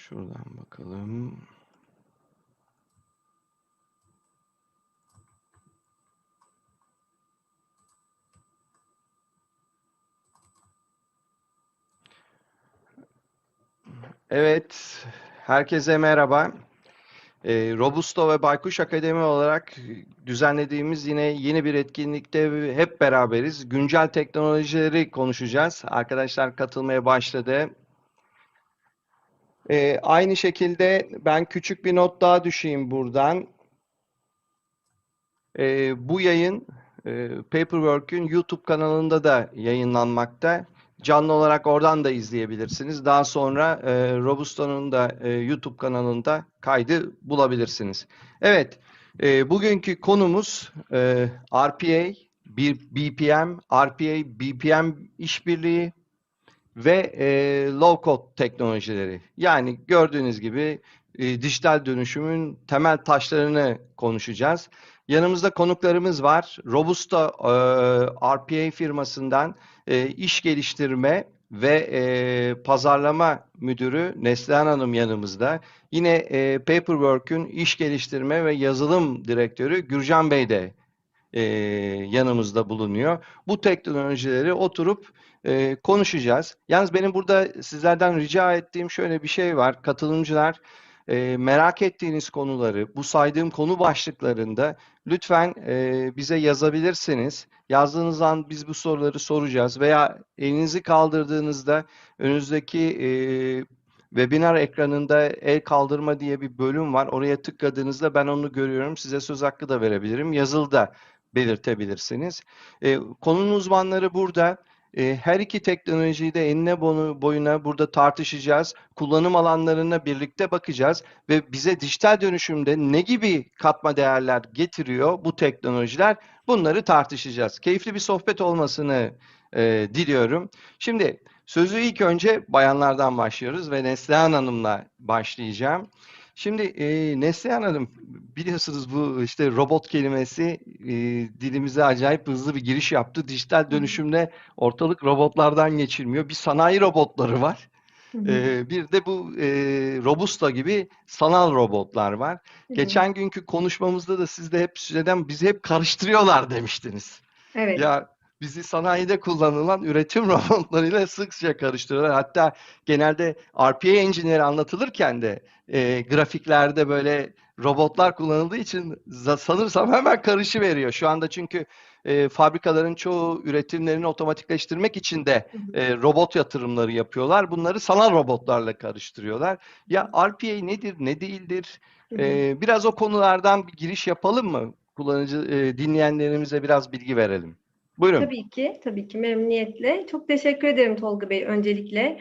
Şuradan bakalım. Evet, herkese merhaba. Robusto ve Baykuş Akademi olarak düzenlediğimiz yine yeni bir etkinlikte hep beraberiz. Güncel teknolojileri konuşacağız. Arkadaşlar katılmaya başladı. Aynı şekilde ben küçük bir not daha düşeyim buradan. Bu yayın Paperwork'ün YouTube kanalında da yayınlanmakta. Canlı olarak oradan da izleyebilirsiniz. Daha sonra Robusto'nun da YouTube kanalında kaydı bulabilirsiniz. Evet, bugünkü konumuz RPA, BPM, RPA, BPM işbirliği ve low code teknolojileri. Yani gördüğünüz gibi dijital dönüşümün temel taşlarını konuşacağız. Yanımızda konuklarımız var. Robusta RPA firmasından iş geliştirme ve pazarlama müdürü Neslihan Hanım yanımızda. Yine Paperwork'ün iş geliştirme ve yazılım direktörü Gürcan Bey de yanımızda bulunuyor. Bu teknolojileri oturup konuşacağız. Yalnız benim burada sizlerden rica ettiğim şöyle bir şey var. Katılımcılar merak ettiğiniz konuları bu saydığım konu başlıklarında lütfen bize yazabilirsiniz. Yazdığınız an biz bu soruları soracağız veya elinizi kaldırdığınızda önünüzdeki webinar ekranında el kaldırma diye bir bölüm var. Oraya tıkladığınızda ben onu görüyorum. Size söz hakkı da verebilirim. Yazılı da belirtebilirsiniz. Konunun uzmanları burada. Her iki teknolojiyi de enine boyuna burada tartışacağız. Kullanım alanlarına birlikte bakacağız ve bize dijital dönüşümde ne gibi katma değerler getiriyor bu teknolojiler, bunları tartışacağız. Keyifli bir sohbet olmasını diliyorum. Şimdi sözü ilk önce bayanlardan başlıyoruz ve Neslihan Hanım'la başlayacağım. Şimdi Neslihan Hanım, biliyorsunuz bu işte robot kelimesi dilimize acayip hızlı bir giriş yaptı. Dijital Hı hı. dönüşümde ortalık robotlardan geçilmiyor. Bir sanayi robotları var. Hı hı. Bir de bu Robusta gibi sanal robotlar var. Hı hı. Geçen günkü konuşmamızda da siz de hep bizi hep karıştırıyorlar demiştiniz. Evet. Ya bizi sanayide kullanılan üretim robotlarıyla sıkça karıştırıyorlar. Hatta genelde RPA engine'leri anlatılırken de grafiklerde böyle robotlar kullanıldığı için sanırsam hemen karışıveriyor. Şu anda çünkü fabrikaların çoğu üretimlerini otomatikleştirmek için de Hı hı. robot yatırımları yapıyorlar. Bunları sanal robotlarla karıştırıyorlar. Hı Ya RPA nedir, ne değildir? hı. Hı. Biraz o konulardan bir giriş yapalım mı? Kullanıcı dinleyenlerimize biraz bilgi verelim. Buyurun. Tabii ki, tabii ki memnuniyetle. Çok teşekkür ederim Tolga Bey öncelikle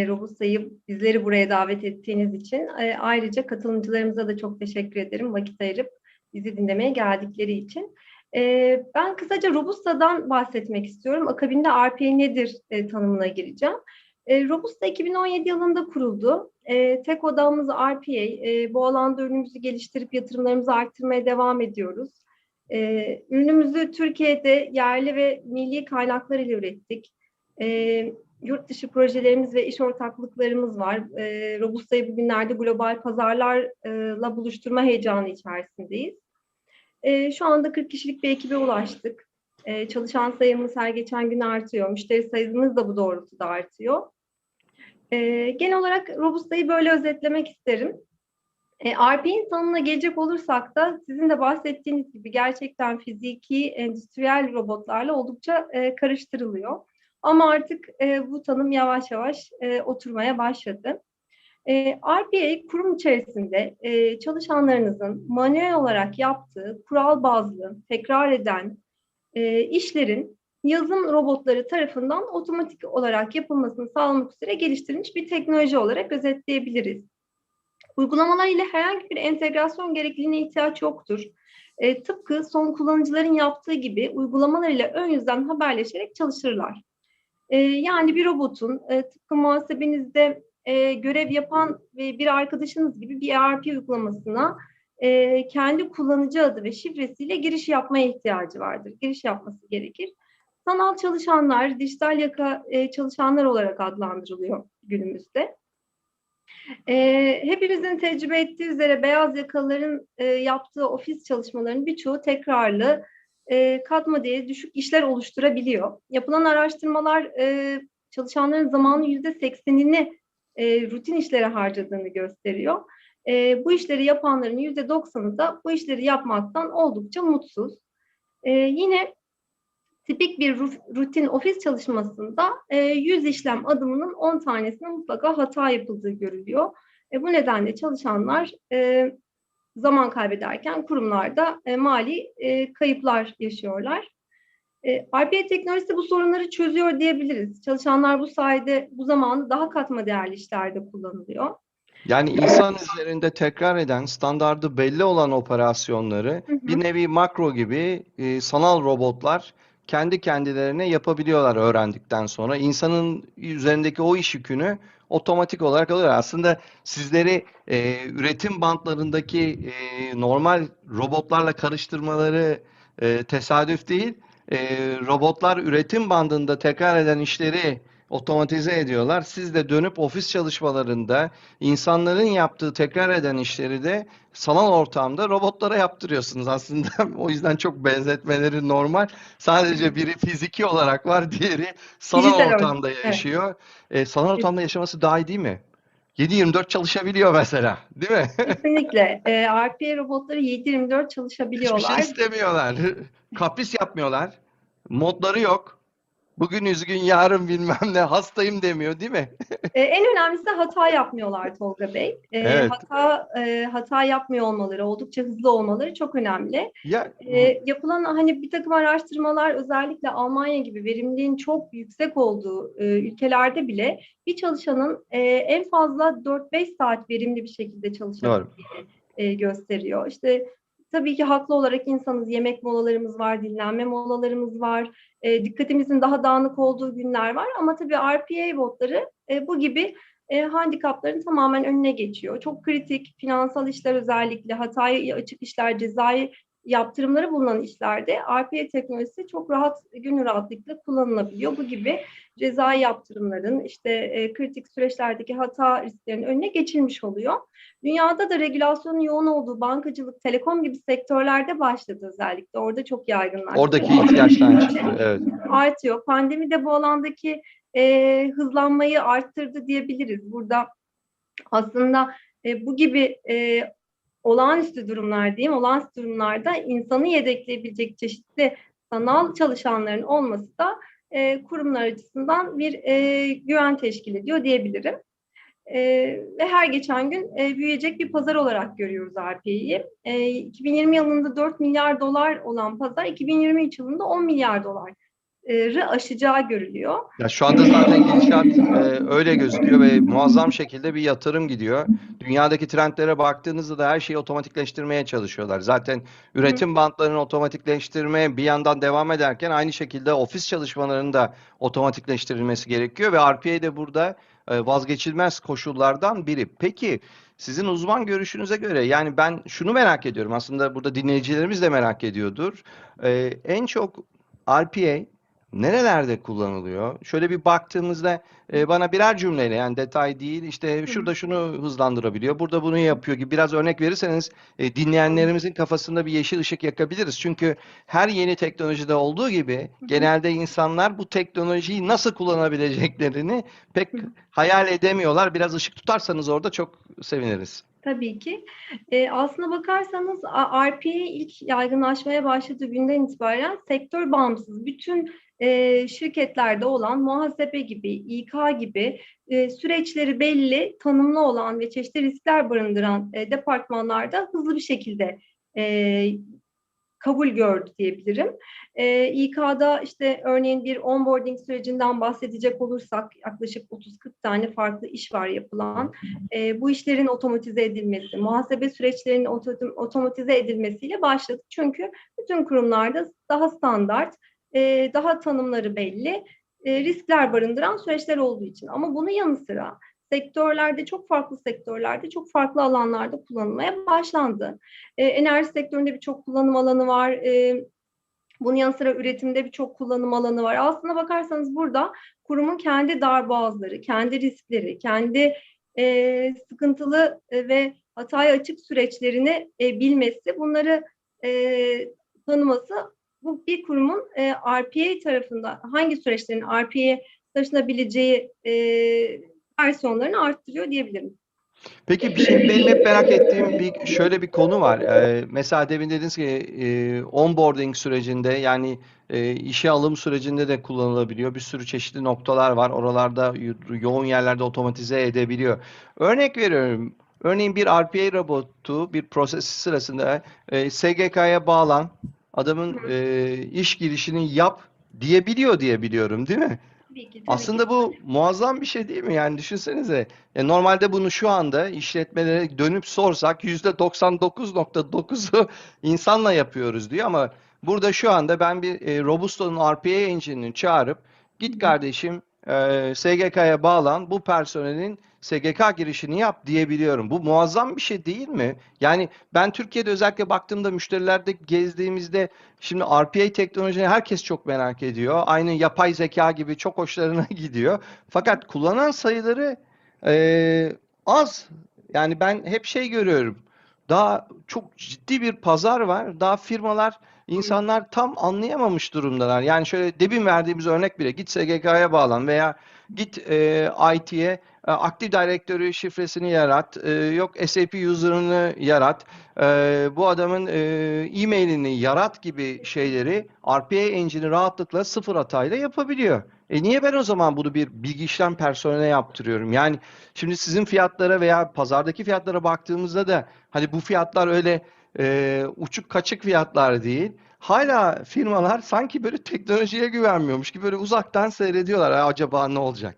Robusta'yı bizleri buraya davet ettiğiniz için. Ayrıca katılımcılarımıza da çok teşekkür ederim vakit ayırıp bizi dinlemeye geldikleri için. Ben kısaca Robusta'dan bahsetmek istiyorum. Akabinde RPA nedir tanımına gireceğim. Robusta 2017 yılında kuruldu. Tek odamız RPA. Bu alanda ürünümüzü geliştirip yatırımlarımızı arttırmaya devam ediyoruz. Ürünümüzü Türkiye'de yerli ve milli kaynaklar ile ürettik. Yurt dışı projelerimiz ve iş ortaklıklarımız var. Robusta'yı bugünlerde global pazarlarla buluşturma heyecanı içerisindeyiz. Şu anda 40 kişilik bir ekibe ulaştık. Çalışan sayımız her geçen gün artıyor. Müşteri sayımız da bu doğrultuda artıyor. Genel olarak Robusta'yı böyle özetlemek isterim. RP'nin tanımına gelecek olursak da sizin de bahsettiğiniz gibi gerçekten fiziki, endüstriyel robotlarla oldukça karıştırılıyor. Ama artık bu tanım yavaş yavaş oturmaya başladı. RPA kurum içerisinde çalışanlarınızın manuel olarak yaptığı kural bazlı, tekrar eden işlerin yazılım robotları tarafından otomatik olarak yapılmasını sağlamak üzere geliştirilmiş bir teknoloji olarak özetleyebiliriz. Uygulamalar ile herhangi bir entegrasyon gerekliliğine ihtiyaç yoktur. Tıpkı son kullanıcıların yaptığı gibi uygulamalar ile ön yüzden haberleşerek çalışırlar. Yani bir robotun tıpkı muhasebenizde görev yapan ve bir arkadaşınız gibi bir ERP uygulamasına kendi kullanıcı adı ve şifresiyle giriş yapmaya ihtiyacı vardır. Giriş yapması gerekir. Sanal çalışanlar, dijital yaka çalışanlar olarak adlandırılıyor günümüzde. Hepimizin tecrübe ettiği üzere beyaz yakalıların yaptığı ofis çalışmalarının birçoğu tekrarlı, katma değeri düşük işler oluşturabiliyor. Yapılan araştırmalar çalışanların zamanın %80'ini rutin işlere harcadığını gösteriyor. Bu işleri yapanların %90'ı da bu işleri yapmaktan oldukça mutsuz. Yine tipik bir rutin ofis çalışmasında 100 işlem adımının 10 tanesinde mutlaka hata yapıldığı görülüyor. Bu nedenle çalışanlar zaman kaybederken kurumlarda mali kayıplar yaşıyorlar. RPA teknolojisi bu sorunları çözüyor diyebiliriz. Çalışanlar bu sayede bu zamanı daha katma değerli işlerde kullanılıyor. Yani insan üzerinde tekrar eden, standardı belli olan operasyonları Hı bir hı. nevi makro gibi sanal robotlar kendi kendilerine yapabiliyorlar öğrendikten sonra. İnsanın üzerindeki o iş yükünü otomatik olarak alıyor. Aslında sizleri üretim bantlarındaki normal robotlarla karıştırmaları tesadüf değil. E, Robotlar üretim bandında tekrar eden işleri otomatize ediyorlar. Siz de dönüp ofis çalışmalarında İnsanların yaptığı tekrar eden işleri de sanal ortamda robotlara yaptırıyorsunuz aslında. O yüzden çok benzetmeleri normal. Sadece biri fiziki olarak var, diğeri sanal Dijital ortam. ortamda Evet. yaşıyor. Sanal ortamda yaşaması daha iyi değil mi? 7/24 çalışabiliyor mesela, değil mi? Kesinlikle. RPA robotları 7/24 Hiçbir şey çalışabiliyorlar. istemiyorlar. Kapris yapmıyorlar. Modları yok. Bugün üzgün, yarın bilmem ne, hastayım demiyor, değil mi? En önemlisi hata yapmıyorlar Tolga Bey. Evet. Hata yapmıyor olmaları, oldukça hızlı olmaları çok önemli. Ya Yapılan hani bir takım araştırmalar özellikle Almanya gibi verimliliğin çok yüksek olduğu ülkelerde bile bir çalışanın en fazla 4-5 saat verimli bir şekilde doğru. çalışabildiğini gösteriyor. İşte tabii ki haklı olarak insanız, yemek molalarımız var, dinlenme molalarımız var, dikkatimizin daha dağınık olduğu günler var ama tabii RPA botları bu gibi handikapların tamamen önüne geçiyor. Çok kritik finansal işler, özellikle hataya açık işler, cezai yaptırımları bulunan işlerde RPA teknolojisi çok rahat, gönül rahatlıkla kullanılabiliyor. Bu gibi cezai yaptırımların, işte kritik süreçlerdeki hata risklerinin önüne geçilmiş oluyor. Dünyada da regülasyonun yoğun olduğu bankacılık, telekom gibi sektörlerde başladı özellikle. Orada çok yaygınlaştı. Oradaki ihtiyaçtan çıktı. Evet. Artıyor. Pandemi de bu alandaki hızlanmayı arttırdı diyebiliriz. Burada aslında bu gibi olağanüstü durumlar diyeyim, olağanüstü durumlarda insanı yedekleyebilecek çeşitli sanal çalışanların olması da kurumlar açısından bir güven teşkil ediyor diyebilirim. Ve her geçen gün büyüyecek bir pazar olarak görüyoruz RP'yi. 2020 yılında 4 milyar dolar olan pazar 2023 yılında 10 milyar doları aşacağı görülüyor. Ya şu anda zaten gidişat öyle gözüküyor ve muazzam şekilde bir yatırım gidiyor. Dünyadaki trendlere baktığınızda da her şeyi otomatikleştirmeye çalışıyorlar. Zaten üretim bantlarını otomatikleştirmeye bir yandan devam ederken aynı şekilde ofis çalışmalarının da otomatikleştirilmesi gerekiyor ve RPA de burada vazgeçilmez koşullardan biri. Peki sizin uzman görüşünüze göre, yani ben şunu merak ediyorum, aslında burada dinleyicilerimiz de merak ediyordur. En çok RPA nerelerde kullanılıyor? Şöyle bir baktığımızda bana birer cümleyle, yani detay değil, işte şurada şunu hızlandırabiliyor, burada bunu yapıyor gibi biraz örnek verirseniz dinleyenlerimizin kafasında bir yeşil ışık yakabiliriz. Çünkü her yeni teknolojide olduğu gibi genelde insanlar bu teknolojiyi nasıl kullanabileceklerini pek hayal edemiyorlar. Biraz ışık tutarsanız orada çok seviniriz. Tabii ki. Aslına bakarsanız RPA ilk yaygınlaşmaya başladığı günden itibaren sektör bağımsız bütün şirketlerde olan muhasebe gibi, İK gibi süreçleri belli, tanımlı olan ve çeşitli riskler barındıran departmanlarda hızlı bir şekilde e, kabul gördü diyebilirim. İK'da işte örneğin bir onboarding sürecinden bahsedecek olursak yaklaşık 30-40 tane farklı iş var yapılan. Bu işlerin otomatize edilmesi, muhasebe süreçlerinin otomatize edilmesiyle başladı. Çünkü bütün kurumlarda daha standart, daha tanımları belli, riskler barındıran süreçler olduğu için. Ama bunun yanı sıra sektörlerde, çok farklı sektörlerde, çok farklı alanlarda kullanılmaya başlandı. Enerji sektöründe birçok kullanım alanı var. Bunun yanı sıra üretimde birçok kullanım alanı var. Aslına bakarsanız burada kurumun kendi darboğazları, kendi riskleri, kendi sıkıntılı ve hataya açık süreçlerini bilmesi, bunları tanıması, bu bir kurumun RPA tarafında hangi süreçlerin RPA'ye taşınabileceği versiyonlarını arttırıyor diyebilirim. Peki bir şey benim hep merak ettiğim şöyle bir konu var. Mesela demin dediniz ki onboarding sürecinde yani işe alım sürecinde de kullanılabiliyor. Bir sürü çeşitli noktalar var. Oralarda yoğun yerlerde otomatize edebiliyor. Örnek veriyorum. Örneğin bir RPA robotu bir proses sırasında SGK'ya bağlan, adamın iş girişini yap diyebiliyor diye biliyorum, değil mi? Tabii ki, tabii ki. Aslında bu muazzam bir şey değil mi? Yani düşünsenize. Normalde bunu şu anda işletmelere dönüp sorsak %99,9'u insanla yapıyoruz diyor ama burada şu anda ben bir Robusto'nun RPA engine'ini çağırıp Hı git hı. kardeşim SGK'ya bağlan bu personelin SGK girişini yap diyebiliyorum. Bu muazzam bir şey değil mi? Yani ben Türkiye'de özellikle baktığımda müşterilerde gezdiğimizde şimdi RPA teknolojini herkes çok merak ediyor. Aynı yapay zeka gibi çok hoşlarına gidiyor. Fakat kullanan sayıları az. Yani ben hep şey görüyorum. Daha çok ciddi bir pazar var. Daha firmalar, Doğru. insanlar tam anlayamamış durumdalar. Yani şöyle demin verdiğimiz örnek bile git SGK'ya bağlan veya git IT'ye Active Directory şifresini yarat, yok SAP user'ını yarat, bu adamın e-mailini yarat gibi şeyleri RPA engine'i rahatlıkla sıfır hatayla yapabiliyor. Niye ben o zaman bunu bir bilgi işlem personeline yaptırıyorum? Yani şimdi sizin fiyatlara veya pazardaki fiyatlara baktığımızda da hani bu fiyatlar öyle uçuk kaçık fiyatlar değil. Hala firmalar sanki böyle teknolojiye güvenmiyormuş gibi böyle uzaktan seyrediyorlar. Acaba ne olacak?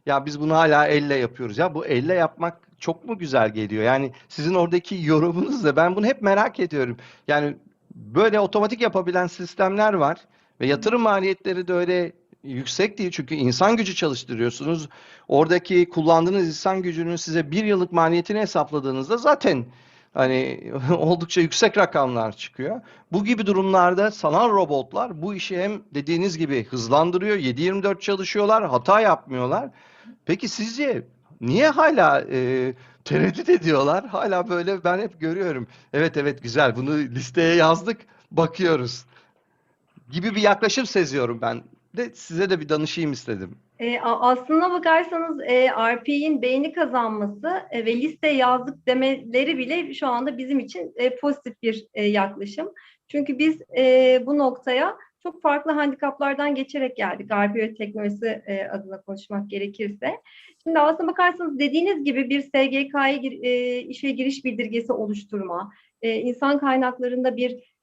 Ya biz bunu hala elle yapıyoruz. Ya bu elle yapmak çok mu güzel geliyor? Yani sizin oradaki yorumunuz da ben bunu hep merak ediyorum. Yani böyle otomatik yapabilen sistemler var ve yatırım maliyetleri de öyle yüksek değil çünkü insan gücü çalıştırıyorsunuz. Oradaki kullandığınız insan gücünün size bir yıllık maliyetini hesapladığınızda zaten hani oldukça yüksek rakamlar çıkıyor. Bu gibi durumlarda sanal robotlar bu işi hem dediğiniz gibi hızlandırıyor, 7/24 çalışıyorlar, hata yapmıyorlar. Peki sizce niye hala tereddüt ediyorlar? Hala böyle ben hep görüyorum. Evet evet güzel bunu listeye yazdık bakıyoruz gibi bir yaklaşım seziyorum ben. De size de bir danışayım istedim. Aslına bakarsanız RP'nin beğeni kazanması ve listeye yazdık demeleri bile şu anda bizim için pozitif bir yaklaşım. Çünkü biz bu noktaya çok farklı handikaplardan geçerek geldik. RP teknolojisi adına konuşmak gerekirse. Şimdi aslına bakarsanız dediğiniz gibi bir SGK'ya işe giriş bildirgesi oluşturma, insan kaynaklarında bir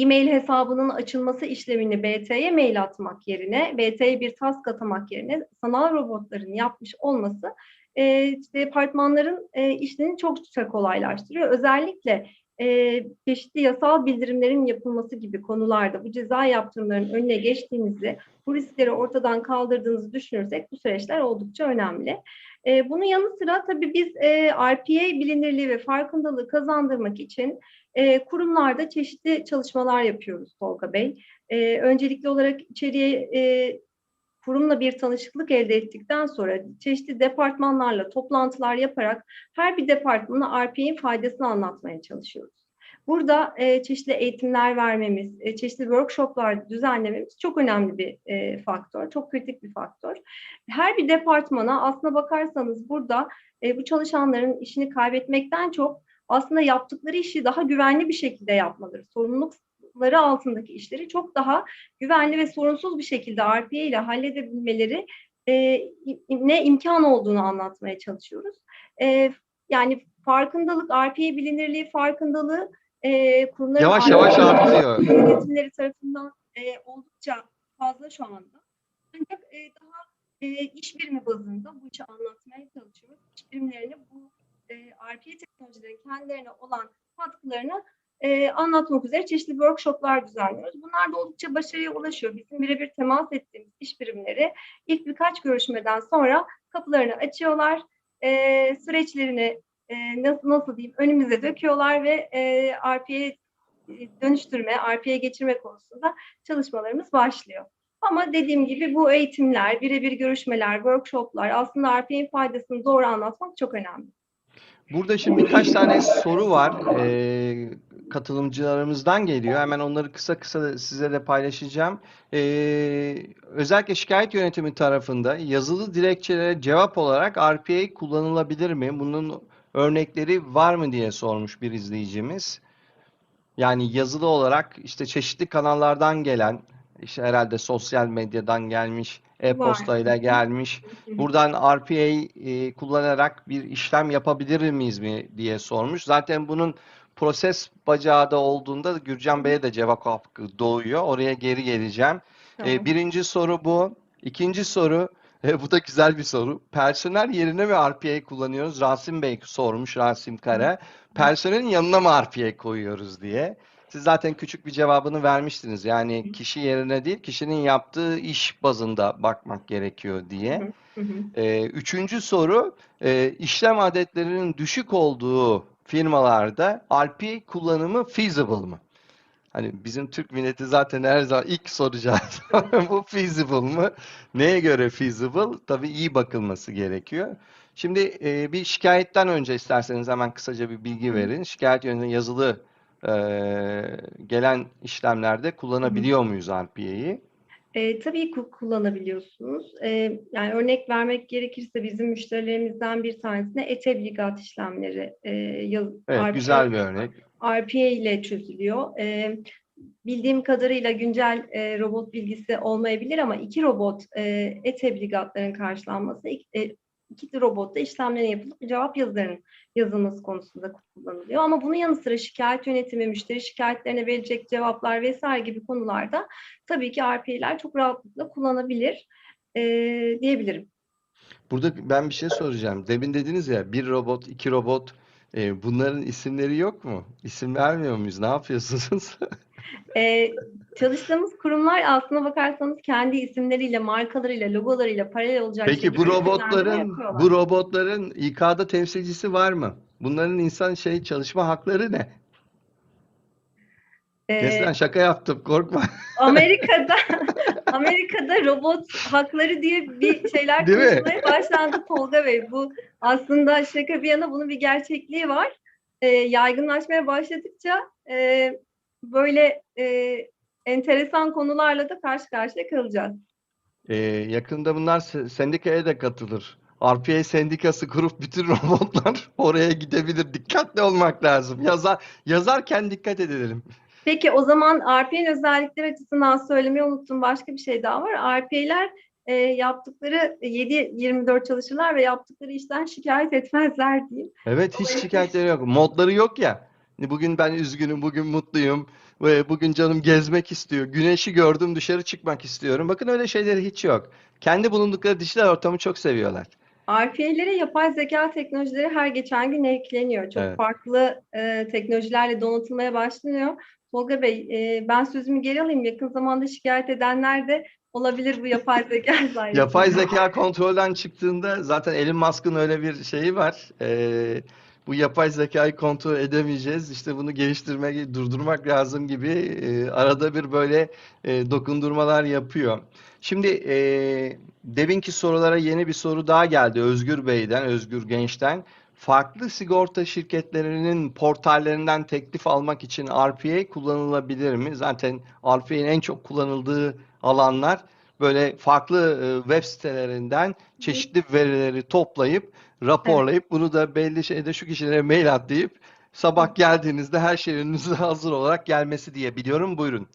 e-mail hesabının açılması işlemini BT'ye mail atmak yerine, BT'ye bir task atamak yerine sanal robotların yapmış olması departmanların işlerini çok kolaylaştırıyor. Özellikle çeşitli yasal bildirimlerin yapılması gibi konularda bu ceza yaptırımların önüne geçtiğinizde, bu riskleri ortadan kaldırdığınızı düşünürsek bu süreçler oldukça önemli. Bunun yanı sıra tabii biz RPA bilinirliği ve farkındalığı kazandırmak için kurumlarda çeşitli çalışmalar yapıyoruz Tolga Bey. Öncelikli olarak içeriye kurumla bir tanışıklık elde ettikten sonra çeşitli departmanlarla toplantılar yaparak her bir departmana RPA'nin faydasını anlatmaya çalışıyoruz. Burada çeşitli eğitimler vermemiz, çeşitli workshoplar düzenlememiz çok önemli bir faktör, çok kritik bir faktör. Her bir departmana aslına bakarsanız burada bu çalışanların işini kaybetmekten çok aslında yaptıkları işi daha güvenli bir şekilde yapmaları, sorumlulukları altındaki işleri çok daha güvenli ve sorunsuz bir şekilde RPA ile halledebilmeleri ne imkan olduğunu anlatmaya çalışıyoruz. Yani farkındalık, RPA bilinirliği farkındalığı kurumların Yavaş yavaş artıyor. yönetimleri tarafından oldukça fazla şu anda. Ancak daha iş birimi bazında bu işi anlatmaya çalışıyoruz. İş birimlerine bu RPA teknolojilerin kendilerine olan katkılarını anlatmak üzere çeşitli workshoplar düzenliyoruz. Bunlar da oldukça başarıya ulaşıyor. Bizim birebir temas ettiğimiz iş birimleri ilk birkaç görüşmeden sonra kapılarını açıyorlar. Süreçlerini nasıl diyeyim önümüze döküyorlar ve RPA'ye dönüştürme, RPA'ye geçirme konusunda çalışmalarımız başlıyor. Ama dediğim gibi bu eğitimler, birebir görüşmeler, workshoplar aslında RPA'nin faydasını doğru anlatmak çok önemli. Burada şimdi birkaç tane soru var. Katılımcılarımızdan geliyor. Hemen onları kısa kısa size de paylaşacağım. Özellikle şikayet yönetimi tarafında yazılı dilekçelere cevap olarak RPA kullanılabilir mi? Bunun örnekleri var mı diye sormuş bir izleyicimiz. Yani yazılı olarak işte çeşitli kanallardan gelen, işte herhalde sosyal medyadan gelmiş, Var. e-postayla gelmiş. Buradan RPA kullanarak bir işlem yapabilir miyiz mi diye sormuş. Zaten bunun proses bacağı da olduğunda Gürcan Bey'e de cevap hakkı doğuyor. Oraya geri geleceğim. Tamam. Birinci soru bu. İkinci soru, bu da güzel bir soru. Personel yerine mi RPA kullanıyoruz? Rasim Bey sormuş, Rasim Kara. Personelin yanına mı RPA koyuyoruz diye. Siz zaten küçük bir cevabını vermiştiniz. Yani kişi yerine değil, kişinin yaptığı iş bazında bakmak gerekiyor diye. Üçüncü soru, işlem adetlerinin düşük olduğu firmalarda RPA kullanımı feasible mı? Hani bizim Türk milleti zaten her zaman ilk soracağı bu feasible mı? Neye göre feasible? Tabii iyi bakılması gerekiyor. Şimdi bir şikayetten önce isterseniz hemen kısaca bir bilgi verin. Şikayet yönünden yazılı e, gelen işlemlerde kullanabiliyor muyuz RPA'yı? Tabii kullanabiliyorsunuz. Yani örnek vermek gerekirse bizim müşterilerimizden bir tanesine e-tebligat işlemleri Evet, güzel bir örnek. RPA ile çözülüyor. Bildiğim kadarıyla güncel robot bilgisi olmayabilir ama iki robot e-tebligatların karşılanması, iki robotta işlemlerin yapılıp cevap yazılarının yazılması konusunda kullanılıyor. Ama bunun yanı sıra şikayet yönetimi, müşteri şikayetlerine verecek cevaplar vesaire gibi konularda tabii ki RPA'ler çok rahatlıkla kullanabilir diyebilirim. Burada ben bir şey soracağım. Demin dediniz ya bir robot, iki robot. Bunların isimleri yok mu? İsim vermiyor muyuz? Ne yapıyorsunuz? Ee, Çalıştığımız kurumlar aslına bakarsanız kendi isimleriyle, markalarıyla, logolarıyla paralel olacak Peki şekilde isimlendirme bu yapıyorlar. robotların İK'da temsilcisi var mı? Bunların insan çalışma hakları ne? Ee, Neslihan şaka yaptım, korkma. Amerika'da Amerika'da robot hakları diye bir şeyler Değil mi? konuşmaya başlandı Tolga Bey. Bu aslında şaka bir yana bunun bir gerçekliği var. Yaygınlaşmaya başladıkça böyle enteresan konularla da karşı karşıya kalacağız. Yakında bunlar sendikaya da katılır. RPA sendikası kurup bütün robotlar oraya gidebilir. Dikkatli olmak lazım. Yazarken dikkat edelim. Peki o zaman RPA'nin özellikleri açısından söylemeyi unuttum. Başka bir şey daha var. RPA'ler yaptıkları 7-24 çalışırlar ve yaptıkları işten şikayet etmezler diyeyim. Evet, hiç şikayetleri yok. Modları yok ya. Bugün ben üzgünüm, bugün mutluyum ve bugün canım gezmek istiyor. Güneşi gördüm, dışarı çıkmak istiyorum. Bakın öyle şeyleri hiç yok. Kendi bulundukları dijital ortamı çok seviyorlar. RPA'lere yapay zeka teknolojileri her geçen gün ekleniyor. Çok Evet. farklı teknolojilerle donatılmaya başlanıyor. Tolga Bey, ben sözümü geri alayım. Yakın zamanda şikayet edenler de olabilir bu yapay zeka Yapay sayesinde. zeka kontrolden çıktığında zaten Elon Musk'ın öyle bir şeyi var. Bu yapay zekayı kontrol edemeyeceğiz. İşte bunu geliştirmek, durdurmak lazım gibi arada bir böyle dokundurmalar yapıyor. Şimdi deminki sorulara yeni bir soru daha geldi Özgür Bey'den, Özgür Genç'ten. Farklı sigorta şirketlerinin portallerinden teklif almak için RPA kullanılabilir mi? Zaten RPA'nin en çok kullanıldığı alanlar böyle farklı web sitelerinden çeşitli verileri toplayıp Evet. raporlayıp bunu da belli şeyde şu kişilere mail atlayıp sabah geldiğinizde her şey önünüze hazır olarak gelmesi diye biliyorum. Buyurun.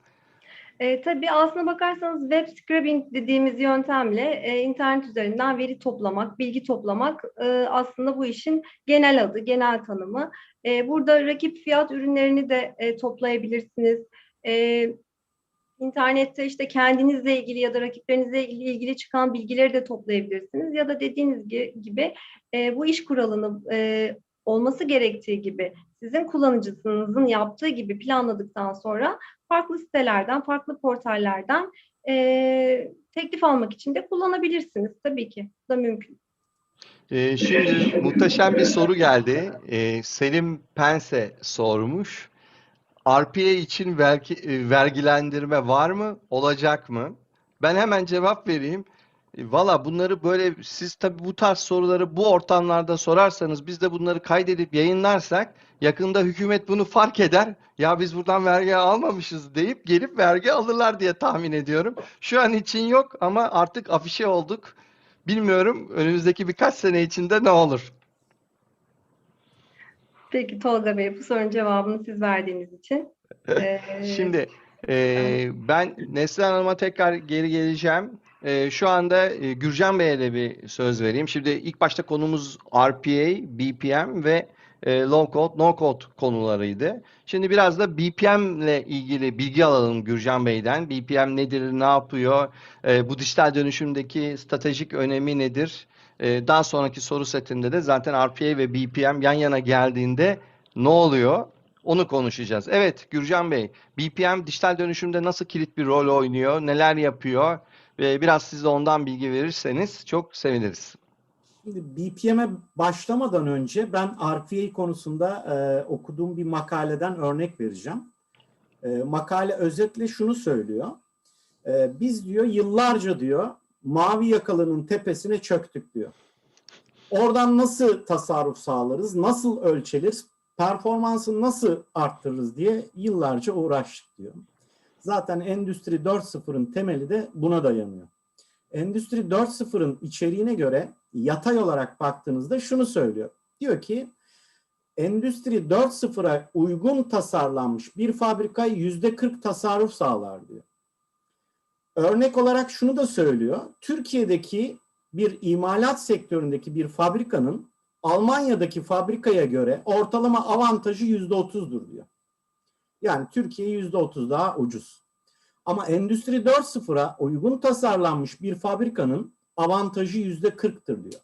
Tabii aslına bakarsanız web scraping dediğimiz yöntemle internet üzerinden veri toplamak, bilgi toplamak aslında bu işin genel adı, genel tanımı. Burada rakip fiyat ürünlerini de toplayabilirsiniz. E, İnternette işte kendinizle ilgili ya da rakiplerinizle ilgili çıkan bilgileri de toplayabilirsiniz. Ya da dediğiniz gibi bu iş kuralını olması gerektiği gibi sizin kullanıcısınızın yaptığı gibi planladıktan sonra farklı sitelerden, farklı portallerden teklif almak için de kullanabilirsiniz. Tabii ki. Bu da mümkün. Şimdi muhteşem bir soru geldi. Selim Pense sormuş. RPA için vergilendirme var mı? Olacak mı? Ben hemen cevap vereyim. Valla bunları böyle siz tabii bu tarz soruları bu ortamlarda sorarsanız biz de bunları kaydedip yayınlarsak yakında hükümet bunu fark eder. Ya biz buradan vergi almamışız deyip gelip vergi alırlar diye tahmin ediyorum. Şu an için yok ama artık afişe olduk. Bilmiyorum önümüzdeki birkaç sene içinde ne olur. Peki Tolga Bey, bu sorunun cevabını siz verdiğiniz için Şimdi ben ben Neslihan Hanım'a tekrar geri geleceğim. Şu anda Gürcan Bey'e de bir söz vereyim. Şimdi ilk başta konumuz RPA, BPM ve low code, no code konularıydı. Şimdi biraz da BPM ile ilgili bilgi alalım Gürcan Bey'den. BPM nedir, ne yapıyor? Bu dijital dönüşümdeki stratejik önemi nedir? Daha sonraki soru setinde de zaten RPA ve BPM yan yana geldiğinde ne oluyor? Onu konuşacağız. Evet Gürcan Bey, BPM dijital dönüşümde nasıl kilit bir rol oynuyor, neler yapıyor ve biraz siz de ondan bilgi verirseniz çok seviniriz. Şimdi BPM'e başlamadan önce ben RPA konusunda okuduğum bir makaleden örnek vereceğim. Makale özetle şunu söylüyor. Biz diyor yıllarca diyor mavi yakalının tepesine çöktük diyor. Oradan nasıl tasarruf sağlarız, nasıl ölçeriz, performansı nasıl arttırırız diye yıllarca uğraştık diyor. Zaten Endüstri 4.0'ın temeli de buna dayanıyor. Endüstri 4.0'ın içeriğine göre yatay olarak baktığınızda şunu söylüyor. Diyor ki Endüstri 4.0'a uygun tasarlanmış bir fabrika %40 tasarruf sağlar diyor. Örnek olarak şunu da söylüyor. Türkiye'deki bir imalat sektöründeki bir fabrikanın Almanya'daki fabrikaya göre ortalama avantajı %30'dur diyor. Yani Türkiye %30 daha ucuz. Ama Endüstri 4.0'a uygun tasarlanmış bir fabrikanın avantajı %40'tır diyor.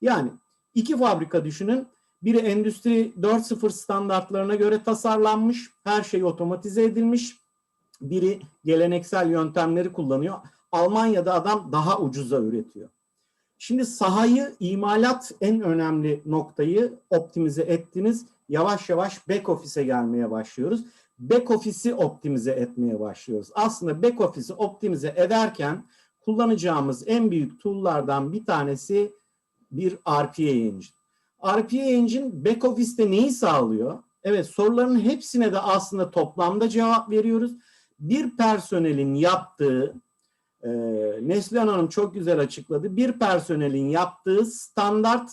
Yani iki fabrika düşünün. Biri Endüstri 4.0 standartlarına göre tasarlanmış, her şey otomatize edilmiş. Biri geleneksel yöntemleri kullanıyor. Almanya'da adam daha ucuza üretiyor. Şimdi sahayı, imalat en önemli noktayı optimize ettiniz. Yavaş yavaş back office'e gelmeye başlıyoruz. Back office'i optimize etmeye başlıyoruz. Aslında back office'i optimize ederken kullanacağımız en büyük tool'lardan bir tanesi bir RPA engine. RPA engine back office'te neyi sağlıyor? Evet, soruların hepsine de aslında toplamda cevap veriyoruz. Bir personelin yaptığı, Neslihan Hanım çok güzel açıkladı. Bir personelin yaptığı standart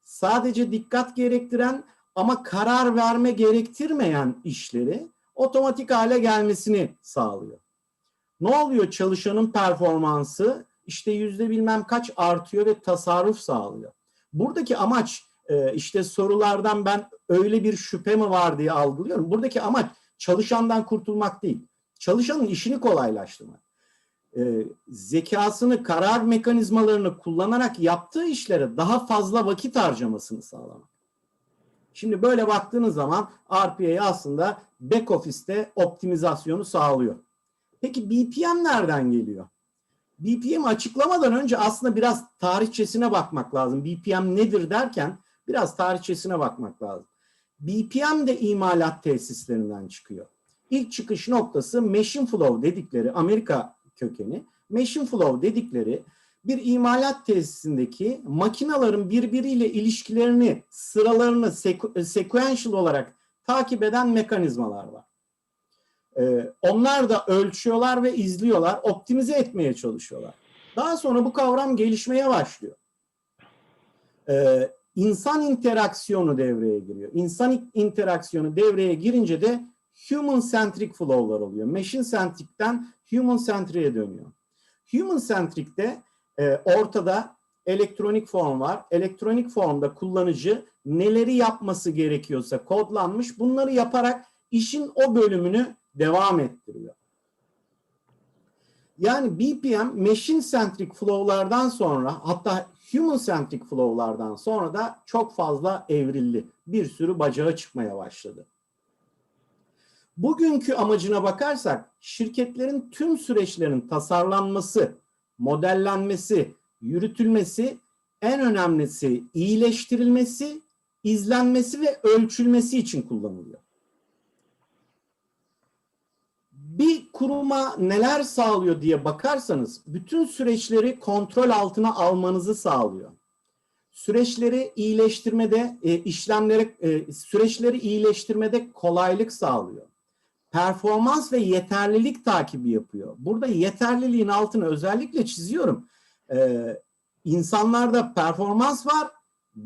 sadece dikkat gerektiren ama karar verme gerektirmeyen işleri otomatik hale gelmesini sağlıyor. Ne oluyor? Çalışanın performansı işte yüzde bilmem kaç artıyor ve tasarruf sağlıyor. Buradaki amaç işte sorulardan ben öyle bir şüphe mi var diye algılıyorum. Buradaki amaç çalışandan kurtulmak değil. Çalışanın işini kolaylaştırmak. Zekasını, karar mekanizmalarını kullanarak yaptığı işlere daha fazla vakit harcamasını sağlamak. Şimdi böyle baktığınız zaman RPA aslında back office'te optimizasyonu sağlıyor. Peki BPM nereden geliyor? BPM açıklamadan önce aslında biraz tarihçesine bakmak lazım. BPM nedir derken biraz tarihçesine bakmak lazım. BPM de imalat tesislerinden çıkıyor. İlk çıkış noktası machine flow dedikleri Amerika kökeni. Machine flow dedikleri bir imalat tesisindeki makinaların birbiriyle ilişkilerini, sıralarını sequential olarak takip eden mekanizmalar var. Onlar da ölçüyorlar ve izliyorlar, optimize etmeye çalışıyorlar. Daha sonra bu kavram gelişmeye başlıyor. İnsan interaksiyonu devreye giriyor. İnsan interaksiyonu devreye girince de human centric flow'lar oluyor. Machine centric'ten human centric'e dönüyor. Human centric'te ortada elektronik form var. Elektronik formda kullanıcı neleri yapması gerekiyorsa kodlanmış. Bunları yaparak işin o bölümünü devam ettiriyor. Yani BPM machine centric flow'lardan sonra hatta human centric flow'lardan sonra da çok fazla evrildi. Bir sürü bacağı çıkmaya başladı. Bugünkü amacına bakarsak şirketlerin tüm süreçlerin tasarlanması, modellenmesi, yürütülmesi, en önemlisi iyileştirilmesi, izlenmesi ve ölçülmesi için kullanılıyor. Bir kuruma neler sağlıyor diye bakarsanız bütün süreçleri kontrol altına almanızı sağlıyor. Süreçleri iyileştirmede, süreçleri iyileştirmede kolaylık sağlıyor. Performans ve yeterlilik takibi yapıyor. Burada yeterliliğin altını özellikle çiziyorum. İnsanlarda performans var,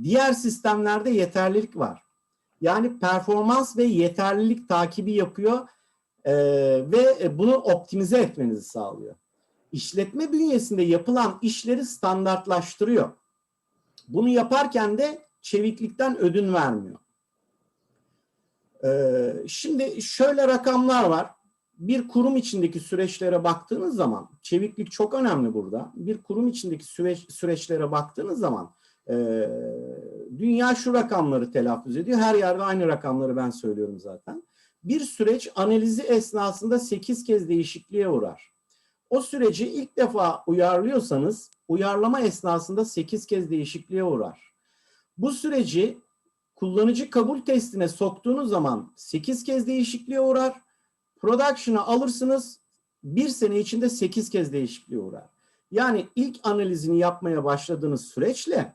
diğer sistemlerde yeterlilik var. Yani performans ve yeterlilik takibi yapıyor ve bunu optimize etmenizi sağlıyor. İşletme bünyesinde yapılan işleri standartlaştırıyor. Bunu yaparken de çeviklikten ödün vermiyor. Şimdi şöyle rakamlar var. Bir kurum içindeki süreçlere baktığınız zaman, çeviklik çok önemli burada. Bir kurum içindeki süreçlere baktığınız zaman dünya şu rakamları telaffuz ediyor. Her yerde aynı rakamları ben söylüyorum zaten. Bir süreç analizi esnasında 8 kez değişikliğe uğrar. O süreci ilk defa uyarlıyorsanız uyarlama esnasında 8 kez değişikliğe uğrar. Bu süreci kullanıcı kabul testine soktuğunuz zaman 8 kez değişikliğe uğrar. Production'a alırsınız, bir sene içinde 8 kez değişikliğe uğrar. Yani ilk analizini yapmaya başladığınız süreçle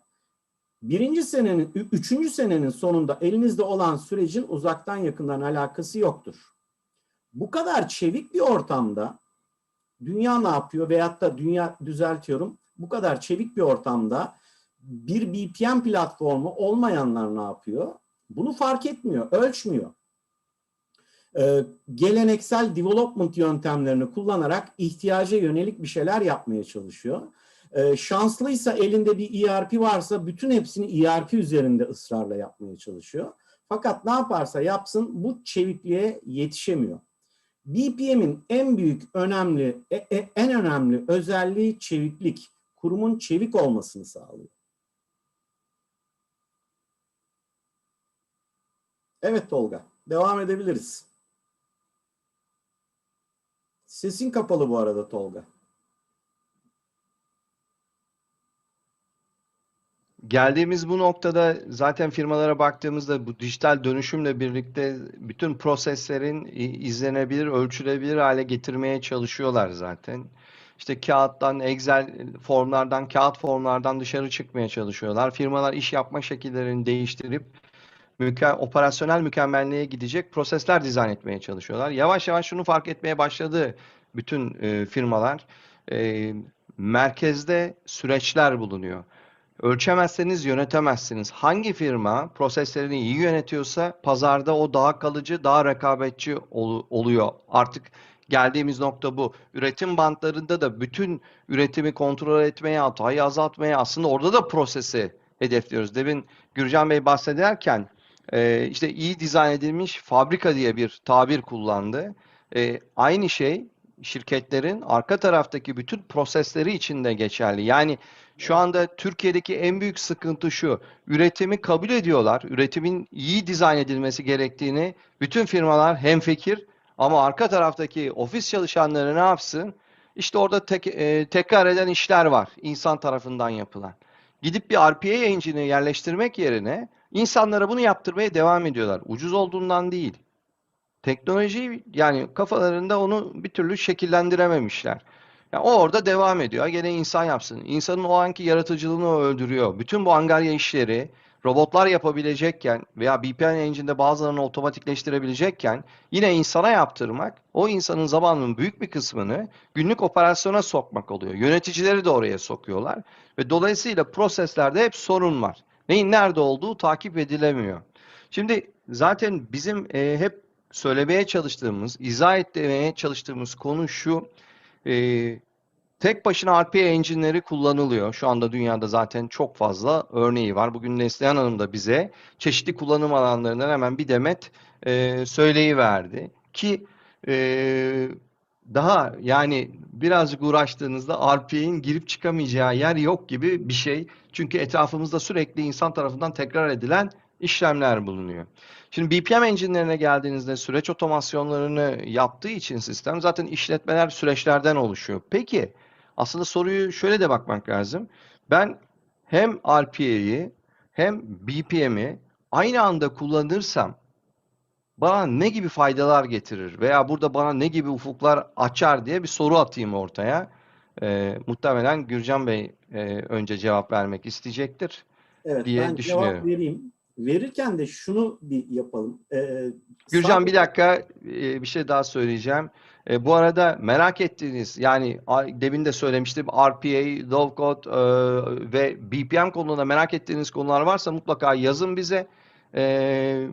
üçüncü senenin sonunda elinizde olan sürecin uzaktan yakından alakası yoktur. Bu kadar çevik bir ortamda dünya ne yapıyor? Veyahut da bu kadar çevik bir ortamda bir BPM platformu olmayanlar ne yapıyor? Bunu fark etmiyor, ölçmüyor. Geleneksel development yöntemlerini kullanarak ihtiyaca yönelik bir şeyler yapmaya çalışıyor. Şanslıysa elinde bir ERP varsa bütün hepsini ERP üzerinde ısrarla yapmaya çalışıyor. Fakat ne yaparsa yapsın bu çevikliğe yetişemiyor. BPM'in en önemli özelliği çeviklik. Kurumun çevik olmasını sağlıyor. Evet Tolga, devam edebiliriz. Sesin kapalı bu arada Tolga. Geldiğimiz bu noktada zaten firmalara baktığımızda bu dijital dönüşümle birlikte bütün proseslerin izlenebilir, ölçülebilir hale getirmeye çalışıyorlar zaten. İşte kağıttan, kağıt formlardan dışarı çıkmaya çalışıyorlar. Firmalar iş yapma şekillerini değiştirip operasyonel mükemmelliğe gidecek prosesler dizayn etmeye çalışıyorlar. Yavaş yavaş şunu fark etmeye başladı bütün firmalar. Merkezde süreçler bulunuyor. Ölçemezseniz yönetemezsiniz. Hangi firma proseslerini iyi yönetiyorsa pazarda o daha kalıcı, daha rekabetçi oluyor. Artık geldiğimiz nokta bu. Üretim bantlarında da bütün üretimi kontrol etmeye, hatayı azaltmaya, aslında orada da prosesi hedefliyoruz. Demin Gürcan Bey bahsederken işte iyi dizayn edilmiş fabrika diye bir tabir kullandı. Aynı şey şirketlerin arka taraftaki bütün prosesleri için de geçerli. Yani şu anda Türkiye'deki en büyük sıkıntı şu: üretimi kabul ediyorlar, üretimin iyi dizayn edilmesi gerektiğini bütün firmalar hemfikir, ama arka taraftaki ofis çalışanları ne yapsın? İşte orada tekrar eden işler var, insan tarafından yapılan. Gidip bir RPA engine'i yerleştirmek yerine insanlara bunu yaptırmaya devam ediyorlar. Ucuz olduğundan değil. Teknolojiyi, yani kafalarında onu bir türlü şekillendirememişler. Yani o orada devam ediyor. Gene insan yapsın. İnsanın o anki yaratıcılığını öldürüyor. Bütün bu angarya işleri robotlar yapabilecekken veya BPM Engine'de bazılarını otomatikleştirebilecekken yine insana yaptırmak, o insanın zamanının büyük bir kısmını günlük operasyona sokmak oluyor. Yöneticileri de oraya sokuyorlar ve dolayısıyla proseslerde hep sorun var. Neyin nerede olduğu takip edilemiyor. Şimdi zaten bizim hep söylemeye çalıştığımız, izah etmeye çalıştığımız konu şu: tek başına RPA engine'leri kullanılıyor. Şu anda dünyada zaten çok fazla örneği var. Bugün Neslihan Hanım da bize çeşitli kullanım alanlarından hemen bir demet söyleyiverdi. Ki daha yani birazcık uğraştığınızda RPA'nin girip çıkamayacağı yer yok gibi bir şey. Çünkü etrafımızda sürekli insan tarafından tekrar edilen işlemler bulunuyor. Şimdi BPM engine'lerine geldiğinizde süreç otomasyonlarını yaptığı için sistem zaten işletmeler süreçlerden oluşuyor. Peki aslında soruyu şöyle de bakmak lazım. Ben hem RPA'yı hem BPM'i aynı anda kullanırsam bana ne gibi faydalar getirir veya burada bana ne gibi ufuklar açar diye bir soru atayım ortaya. Muhtemelen Gürcan Bey önce cevap vermek isteyecektir Evet, diye ben cevap düşünüyorum. vereyim. Verirken de şunu bir yapalım. Gürcan, bir Sadece dakika, bir şey daha söyleyeceğim. Bu arada merak ettiğiniz, yani demin de söylemiştim, RPA, low code ve BPM konularında merak ettiğiniz konular varsa mutlaka yazın bize.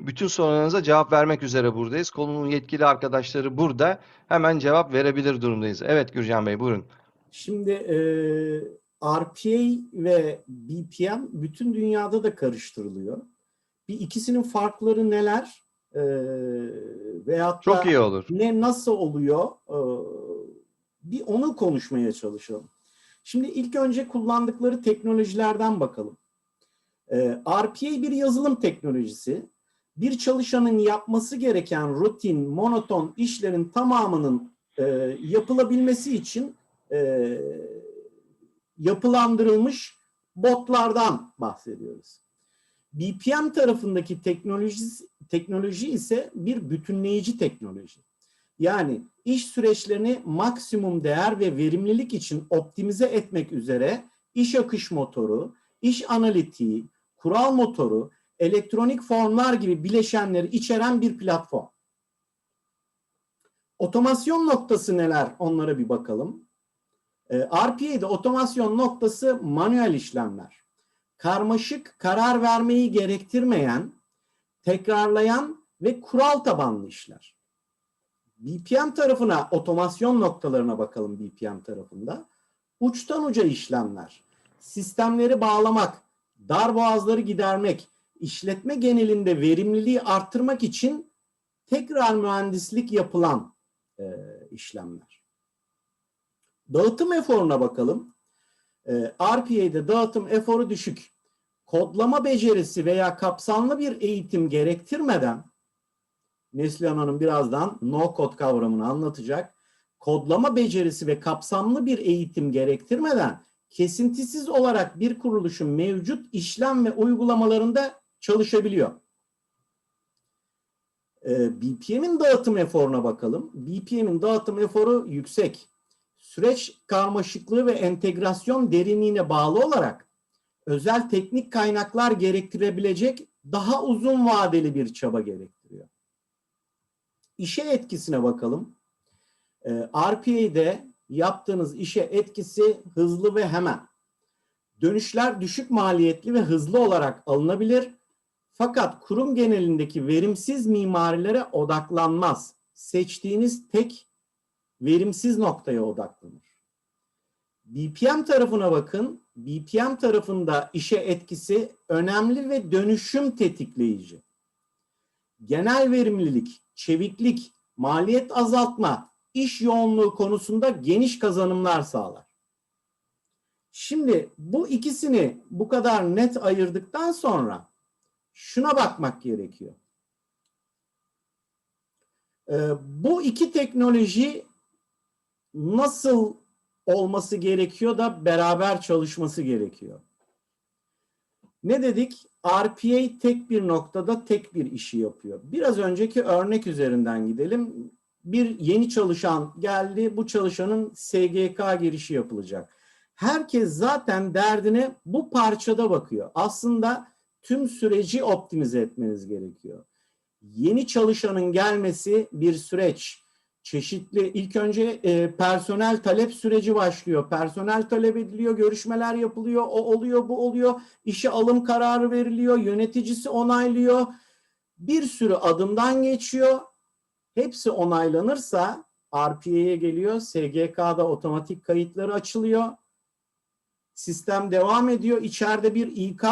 Bütün sorularınıza cevap vermek üzere buradayız. Konunun yetkili arkadaşları burada. Hemen cevap verebilir durumdayız. Evet Gürcan Bey, buyurun. şimdi RPA ve BPM bütün dünyada da karıştırılıyor. Bir ikisinin farkları neler? Veyahut Çok da iyi olur. nasıl oluyor? Bir onu konuşmaya çalışalım. Şimdi ilk önce kullandıkları teknolojilerden bakalım. RPA bir yazılım teknolojisi. Bir çalışanın yapması gereken rutin, monoton işlerin tamamının yapılabilmesi için yapılandırılmış botlardan bahsediyoruz. BPM tarafındaki teknoloji ise bir bütünleyici teknoloji. Yani iş süreçlerini maksimum değer ve verimlilik için optimize etmek üzere iş akış motoru, iş analitiği, kural motoru, elektronik formlar gibi bileşenleri içeren bir platform. Otomasyon noktası neler? Onlara bir bakalım. RPA'de otomasyon noktası manuel işlemler. Karmaşık, karar vermeyi gerektirmeyen, tekrarlayan ve kural tabanlı işler. BPM tarafına, otomasyon noktalarına bakalım BPM tarafında. Uçtan uca işlemler, sistemleri bağlamak, darboğazları gidermek, işletme genelinde verimliliği arttırmak için tekrar mühendislik yapılan işlemler. Dağıtım eforuna bakalım. RPA'de dağıtım eforu düşük. Kodlama becerisi veya kapsamlı bir eğitim gerektirmeden, Neslihan Hanım birazdan no-code kavramını anlatacak. Kodlama becerisi ve kapsamlı bir eğitim gerektirmeden kesintisiz olarak bir kuruluşun mevcut işlem ve uygulamalarında çalışabiliyor. BPM'in dağıtım eforuna bakalım. BPM'in dağıtım eforu yüksek. Süreç karmaşıklığı ve entegrasyon derinliğine bağlı olarak özel teknik kaynaklar gerektirebilecek daha uzun vadeli bir çaba gerektiriyor. İşe etkisine bakalım. RPA'de yaptığınız işe etkisi hızlı ve hemen. Dönüşler düşük maliyetli ve hızlı olarak alınabilir. Fakat kurum genelindeki verimsiz mimarilere odaklanmaz. Seçtiğiniz tek verimsiz noktaya odaklanır. BPM tarafına bakın. BPM tarafında işe etkisi önemli ve dönüşüm tetikleyici. Genel verimlilik, çeviklik, maliyet azaltma, iş yoğunluğu konusunda geniş kazanımlar sağlar. Şimdi bu ikisini bu kadar net ayırdıktan sonra şuna bakmak gerekiyor. Bu iki teknoloji nasıl olması gerekiyor da beraber çalışması gerekiyor? Ne dedik? RPA tek bir noktada tek bir işi yapıyor. Biraz önceki örnek üzerinden gidelim. Bir yeni çalışan geldi. Bu çalışanın SGK girişi yapılacak. Herkes zaten derdine bu parçada bakıyor. Aslında tüm süreci optimize etmeniz gerekiyor. Yeni çalışanın gelmesi bir süreç. Çeşitli, ilk önce personel talep süreci başlıyor. Personel talep ediliyor, görüşmeler yapılıyor, o oluyor, bu oluyor. İşe alım kararı veriliyor, yöneticisi onaylıyor. Bir sürü adımdan geçiyor. Hepsi onaylanırsa RPA'ya geliyor. SGK'da otomatik kayıtları açılıyor. Sistem devam ediyor. İçeride bir İK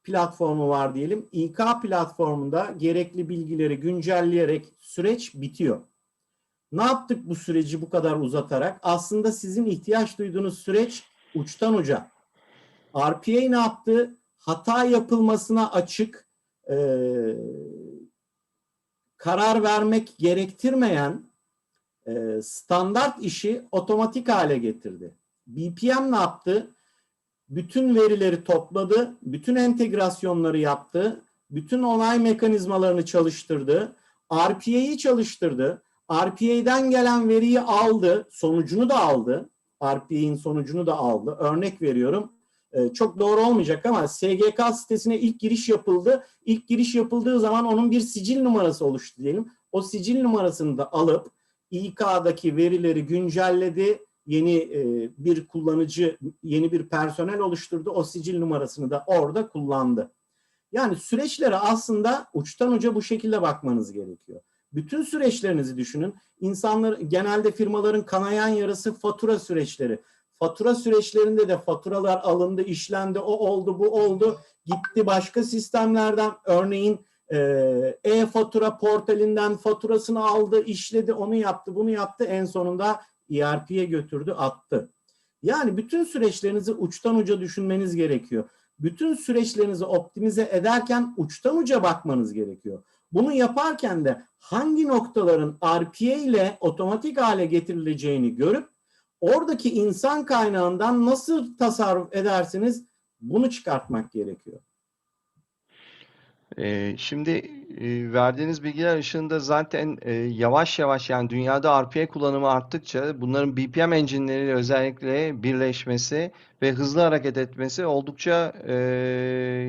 platformu var diyelim. İK platformunda gerekli bilgileri güncelleyerek süreç bitiyor. Ne yaptık bu süreci bu kadar uzatarak? Aslında sizin ihtiyaç duyduğunuz süreç uçtan uca. RPA ne yaptı? Hata yapılmasına açık, karar vermek gerektirmeyen standart işi otomatik hale getirdi. BPM ne yaptı? Bütün verileri topladı, bütün entegrasyonları yaptı, bütün onay mekanizmalarını çalıştırdı. RPA'yı çalıştırdı. RPA'den gelen veriyi aldı. Sonucunu da aldı. RPA'nin sonucunu da aldı. Örnek veriyorum. Çok doğru olmayacak ama SGK sitesine ilk giriş yapıldı. İlk giriş yapıldığı zaman onun bir sicil numarası oluştu diyelim. O sicil numarasını da alıp İK'daki verileri güncelledi. Yeni bir kullanıcı, yeni bir personel oluşturdu. O sicil numarasını da orada kullandı. Yani süreçlere aslında uçtan uca bu şekilde bakmanız gerekiyor. Bütün süreçlerinizi düşünün. İnsanlar, genelde firmaların kanayan yarası fatura süreçleri. Fatura süreçlerinde de faturalar alındı, işlendi, o oldu, bu oldu. Gitti başka sistemlerden, örneğin e-fatura portalinden faturasını aldı, işledi, onu yaptı, bunu yaptı. En sonunda ERP'ye götürdü, attı. Yani bütün süreçlerinizi uçtan uca düşünmeniz gerekiyor. Bütün süreçlerinizi optimize ederken uçtan uca bakmanız gerekiyor. Bunu yaparken de hangi noktaların RPA ile otomatik hale getirileceğini görüp oradaki insan kaynağından nasıl tasarruf edersiniz, bunu çıkartmak gerekiyor. Şimdi verdiğiniz bilgiler ışığında zaten yavaş yavaş, yani dünyada RPA kullanımı arttıkça bunların BPM engine'leriyle özellikle birleşmesi ve hızlı hareket etmesi oldukça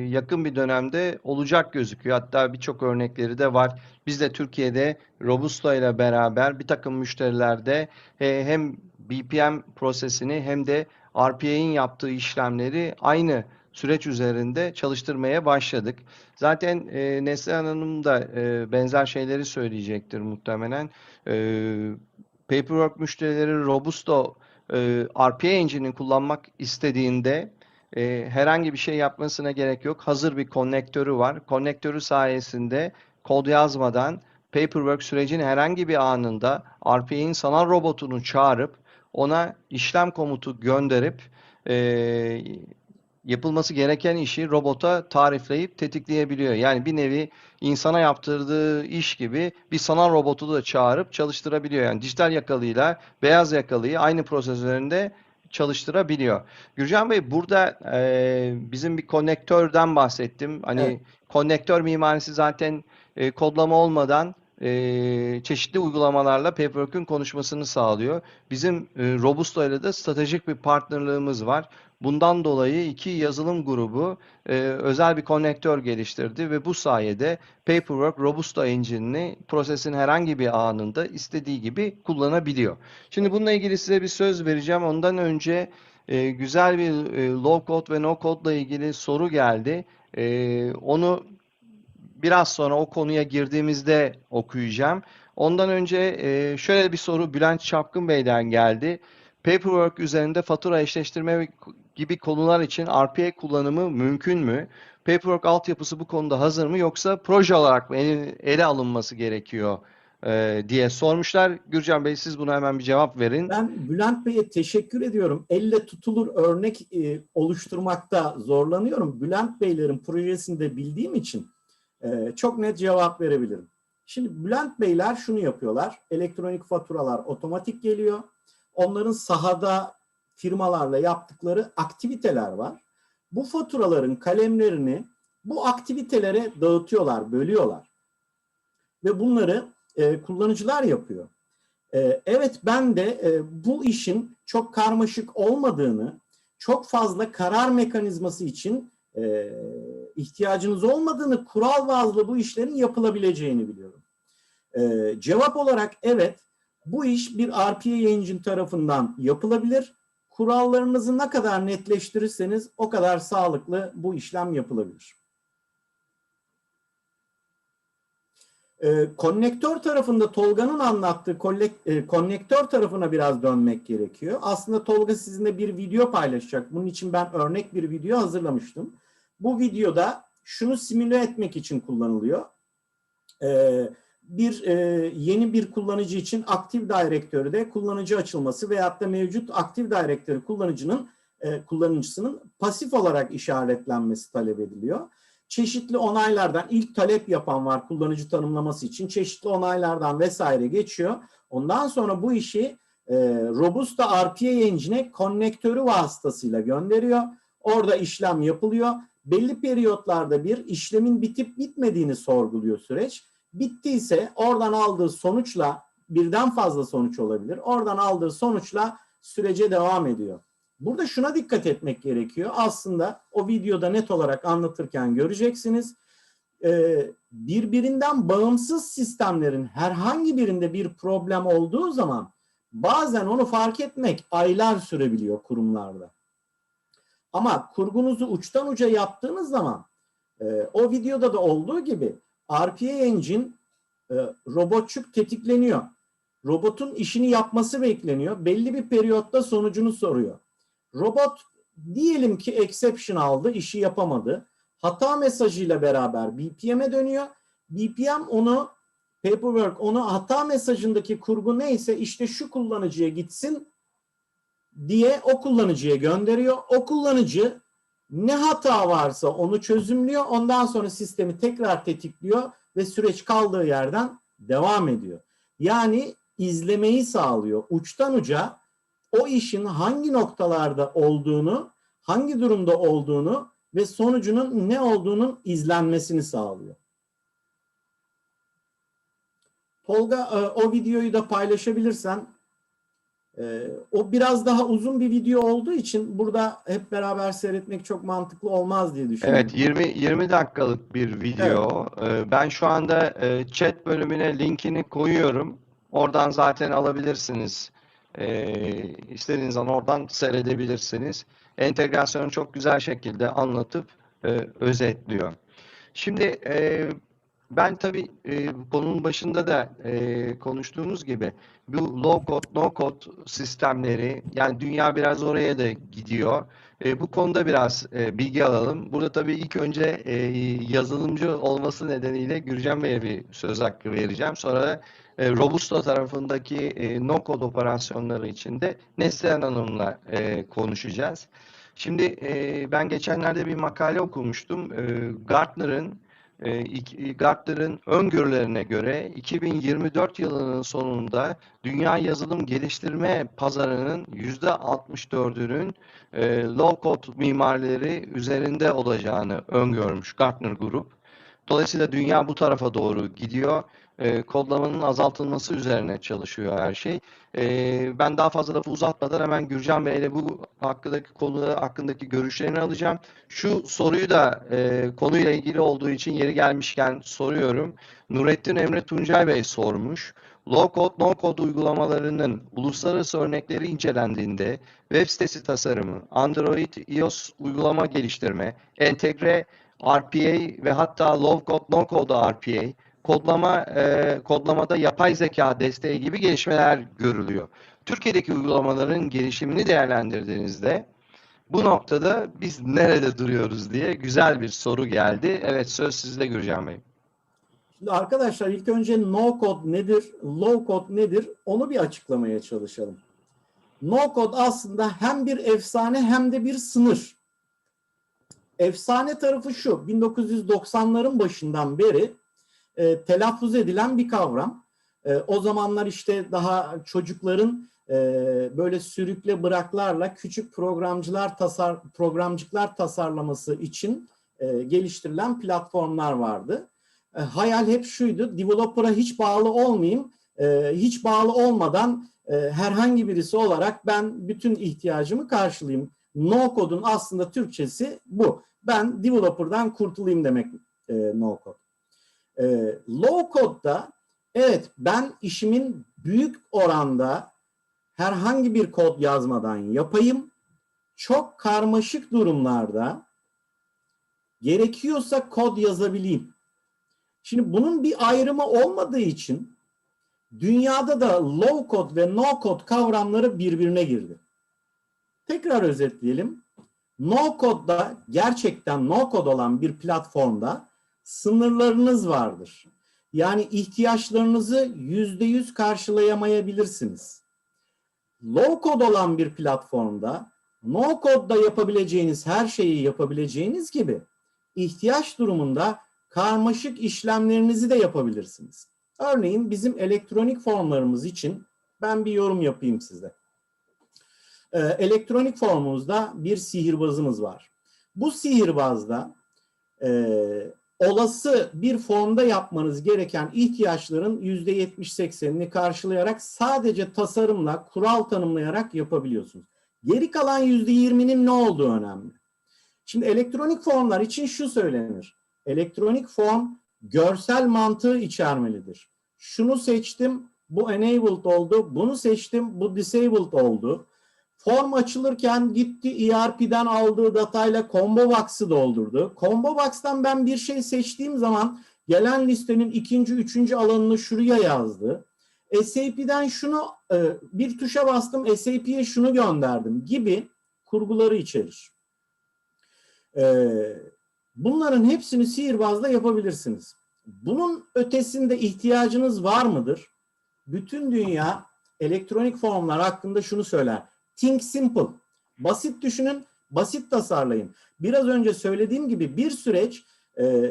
yakın bir dönemde olacak gözüküyor. Hatta birçok örnekleri de var. Biz de Türkiye'de Robusta ile beraber bir takım müşterilerde hem BPM prosesini hem de RPA'nin yaptığı işlemleri aynı süreç üzerinde çalıştırmaya başladık. Zaten Neslihan Hanım da benzer şeyleri söyleyecektir muhtemelen. Paperwork müşterileri Robusta RPA engine'i kullanmak istediğinde herhangi bir şey yapmasına gerek yok. Hazır bir konnektörü var. Konnektörü sayesinde kod yazmadan Paperwork sürecin herhangi bir anında RPA'nin sanal robotunu çağırıp ona işlem komutu gönderip yapılması gereken işi robota tarifleyip tetikleyebiliyor. Yani bir nevi insana yaptırdığı iş gibi bir sanal robotu da çağırıp çalıştırabiliyor. Yani dijital yakalıyla beyaz yakalıyı aynı proses üzerinde çalıştırabiliyor. Gürcan Bey, burada bizim bir konnektörden bahsettim. Hani Evet. konnektör mimarisi zaten kodlama olmadan çeşitli uygulamalarla Paperwork'ün konuşmasını sağlıyor. Bizim Robusta ile de stratejik bir partnerlığımız var. Bundan dolayı iki yazılım grubu özel bir konnektör geliştirdi ve bu sayede Paperwork Robusta engine'ini prosesin herhangi bir anında istediği gibi kullanabiliyor. Şimdi bununla ilgili size bir söz vereceğim. Ondan önce güzel bir low code ve no code ile ilgili soru geldi. Onu biraz sonra o konuya girdiğimizde okuyacağım. Ondan önce şöyle bir soru Bülent Çapkın Bey'den geldi. Paperwork üzerinde fatura eşleştirme gibi konular için RPA kullanımı mümkün mü? Paperwork altyapısı bu konuda hazır mı, yoksa proje olarak mı ele alınması gerekiyor diye sormuşlar. Gürcan Bey, siz buna hemen bir cevap verin. Ben Bülent Bey'e teşekkür ediyorum. Elle tutulur örnek oluşturmakta zorlanıyorum. Bülent Beylerin projesini de bildiğim için çok net cevap verebilirim. Şimdi Bülent Beyler şunu yapıyorlar. Elektronik faturalar otomatik geliyor. Onların sahada firmalarla yaptıkları aktiviteler var. Bu faturaların kalemlerini bu aktivitelere dağıtıyorlar, bölüyorlar. Ve bunları kullanıcılar yapıyor. Evet, ben de bu işin çok karmaşık olmadığını, çok fazla karar mekanizması için ihtiyacınız olmadığını, kural bazlı bu işlerin yapılabileceğini biliyorum. Cevap olarak evet, bu iş bir RPA engine tarafından yapılabilir. Kurallarınızı ne kadar netleştirirseniz o kadar sağlıklı bu işlem yapılabilir. Konnektör tarafında Tolga'nın anlattığı konnektör tarafına biraz dönmek gerekiyor. Aslında Tolga sizinle bir video paylaşacak. Bunun için ben örnek bir video hazırlamıştım. Bu videoda şunu simüle etmek için kullanılıyor. Yeni bir kullanıcı için Active Directory'de kullanıcı açılması veyahut da mevcut Active Directory kullanıcısının pasif olarak işaretlenmesi talep ediliyor. Çeşitli onaylardan ilk talep yapan var kullanıcı tanımlaması için. Çeşitli onaylardan vesaire geçiyor. Ondan sonra bu işi Robusta RPA Engine'e konnektörü vasıtasıyla gönderiyor. Orada işlem yapılıyor. Belli periyotlarda bir işlemin bitip bitmediğini sorguluyor süreç. Bittiyse oradan aldığı sonuçla birden fazla sonuç olabilir. Oradan aldığı sonuçla sürece devam ediyor. Burada şuna dikkat etmek gerekiyor. Aslında o videoda net olarak anlatırken göreceksiniz. Birbirinden bağımsız sistemlerin herhangi birinde bir problem olduğu zaman bazen onu fark etmek aylar sürebiliyor kurumlarda. Ama kurgunuzu uçtan uca yaptığınız zaman o videoda da olduğu gibi RPA Engine robotçuk tetikleniyor. Robotun işini yapması bekleniyor. Belli bir periyotta sonucunu soruyor. Robot diyelim ki exception aldı, işi yapamadı. Hata mesajıyla beraber BPM'e dönüyor. BPM onu, paperwork onu hata mesajındaki kurgu neyse işte şu kullanıcıya gitsin diye o kullanıcıya gönderiyor. O kullanıcı ne hata varsa onu çözümlüyor. Ondan sonra sistemi tekrar tetikliyor ve süreç kaldığı yerden devam ediyor. Yani izlemeyi sağlıyor. Uçtan uca o işin hangi noktalarda olduğunu, hangi durumda olduğunu ve sonucunun ne olduğunun izlenmesini sağlıyor. Tolga, o videoyu da paylaşabilirsen. O biraz daha uzun bir video olduğu için burada hep beraber seyretmek çok mantıklı olmaz diye düşünüyorum. Evet, 20 dakikalık bir video. Ben şu anda chat bölümüne linkini koyuyorum. Oradan zaten alabilirsiniz. İstediğiniz zaman oradan seyredebilirsiniz. Entegrasyonu çok güzel şekilde anlatıp özetliyor. Şimdi ben tabii konunun başında da konuştuğumuz gibi bu low code, no code sistemleri, yani dünya biraz oraya da gidiyor. Bu konuda biraz bilgi alalım. Burada tabii ilk önce yazılımcı olması nedeniyle Gürcan Bey'e bir söz hakkı vereceğim. Sonra da Robusto tarafındaki no code operasyonları için de Neslihan Hanım'la konuşacağız. Şimdi ben geçenlerde bir makale okumuştum. Gartner'ın öngörülerine göre 2024 yılının sonunda dünya yazılım geliştirme pazarının %64'ünün low code mimarileri üzerinde olacağını öngörmüş Gartner Grup. Dolayısıyla dünya bu tarafa doğru gidiyor. Kodlamanın azaltılması üzerine çalışıyor her şey. Ben daha fazla lafı uzatmadan hemen Gürcan Bey'le bu konuda hakkındaki görüşlerini alacağım. Şu soruyu da konuyla ilgili olduğu için yeri gelmişken soruyorum. Nurettin Emre Tuncay Bey sormuş. Low code, no code uygulamalarının uluslararası örnekleri incelendiğinde web sitesi tasarımı, Android, iOS uygulama geliştirme, entegre RPA ve hatta low code, no code RPA, kodlamada yapay zeka desteği gibi gelişmeler görülüyor. Türkiye'deki uygulamaların gelişimini değerlendirdiğinizde bu noktada biz nerede duruyoruz diye güzel bir soru geldi. Evet, söz sizde Gürcan Bey. Şimdi arkadaşlar ilk önce no code nedir, low code nedir onu bir açıklamaya çalışalım. No code aslında hem bir efsane hem de bir sınır. Efsane tarafı şu, 1990'ların başından beri telaffuz edilen bir kavram. O zamanlar işte daha çocukların böyle sürükle bıraklarla küçük programcıklar tasarlaması için geliştirilen platformlar vardı. Hayal hep şuydu, developer'a hiç bağlı olmayayım, hiç bağlı olmadan herhangi birisi olarak ben bütün ihtiyacımı karşılayayım. No code'un aslında Türkçesi bu. Ben developer'dan kurtulayım demek no code. Low code'da evet ben işimin büyük oranda herhangi bir kod yazmadan yapayım. Çok karmaşık durumlarda gerekiyorsa kod yazabileyim. Şimdi bunun bir ayrımı olmadığı için dünyada da low code ve no code kavramları birbirine girdi. Tekrar özetleyelim. No code'da gerçekten no code olan bir platformda sınırlarınız vardır. Yani ihtiyaçlarınızı %100 karşılayamayabilirsiniz. Low code olan bir platformda no code'da yapabileceğiniz her şeyi yapabileceğiniz gibi ihtiyaç durumunda karmaşık işlemlerinizi de yapabilirsiniz. Örneğin bizim elektronik formlarımız için ben bir yorum yapayım size. Elektronik formumuzda bir sihirbazımız var. Bu sihirbazda olası bir formda yapmanız gereken ihtiyaçların %70-80'ini karşılayarak sadece tasarımla, kural tanımlayarak yapabiliyorsunuz. Geri kalan %20'nin ne olduğu önemli. Şimdi elektronik formlar için şu söylenir. Elektronik form görsel mantığı içermelidir. Şunu seçtim, bu enabled oldu. Bunu seçtim, bu disabled oldu. Form açılırken gitti ERP'den aldığı datayla combo box'ı doldurdu. Combo box'tan ben bir şey seçtiğim zaman gelen listenin ikinci, üçüncü alanını şuraya yazdı. SAP'den şunu bir tuşa bastım, SAP'ye şunu gönderdim gibi kurguları içerir. Bunların hepsini sihirbazla yapabilirsiniz. Bunun ötesinde ihtiyacınız var mıdır? Bütün dünya elektronik formlar hakkında şunu söyler. Think simple. Basit düşünün, basit tasarlayın. Biraz önce söylediğim gibi bir süreç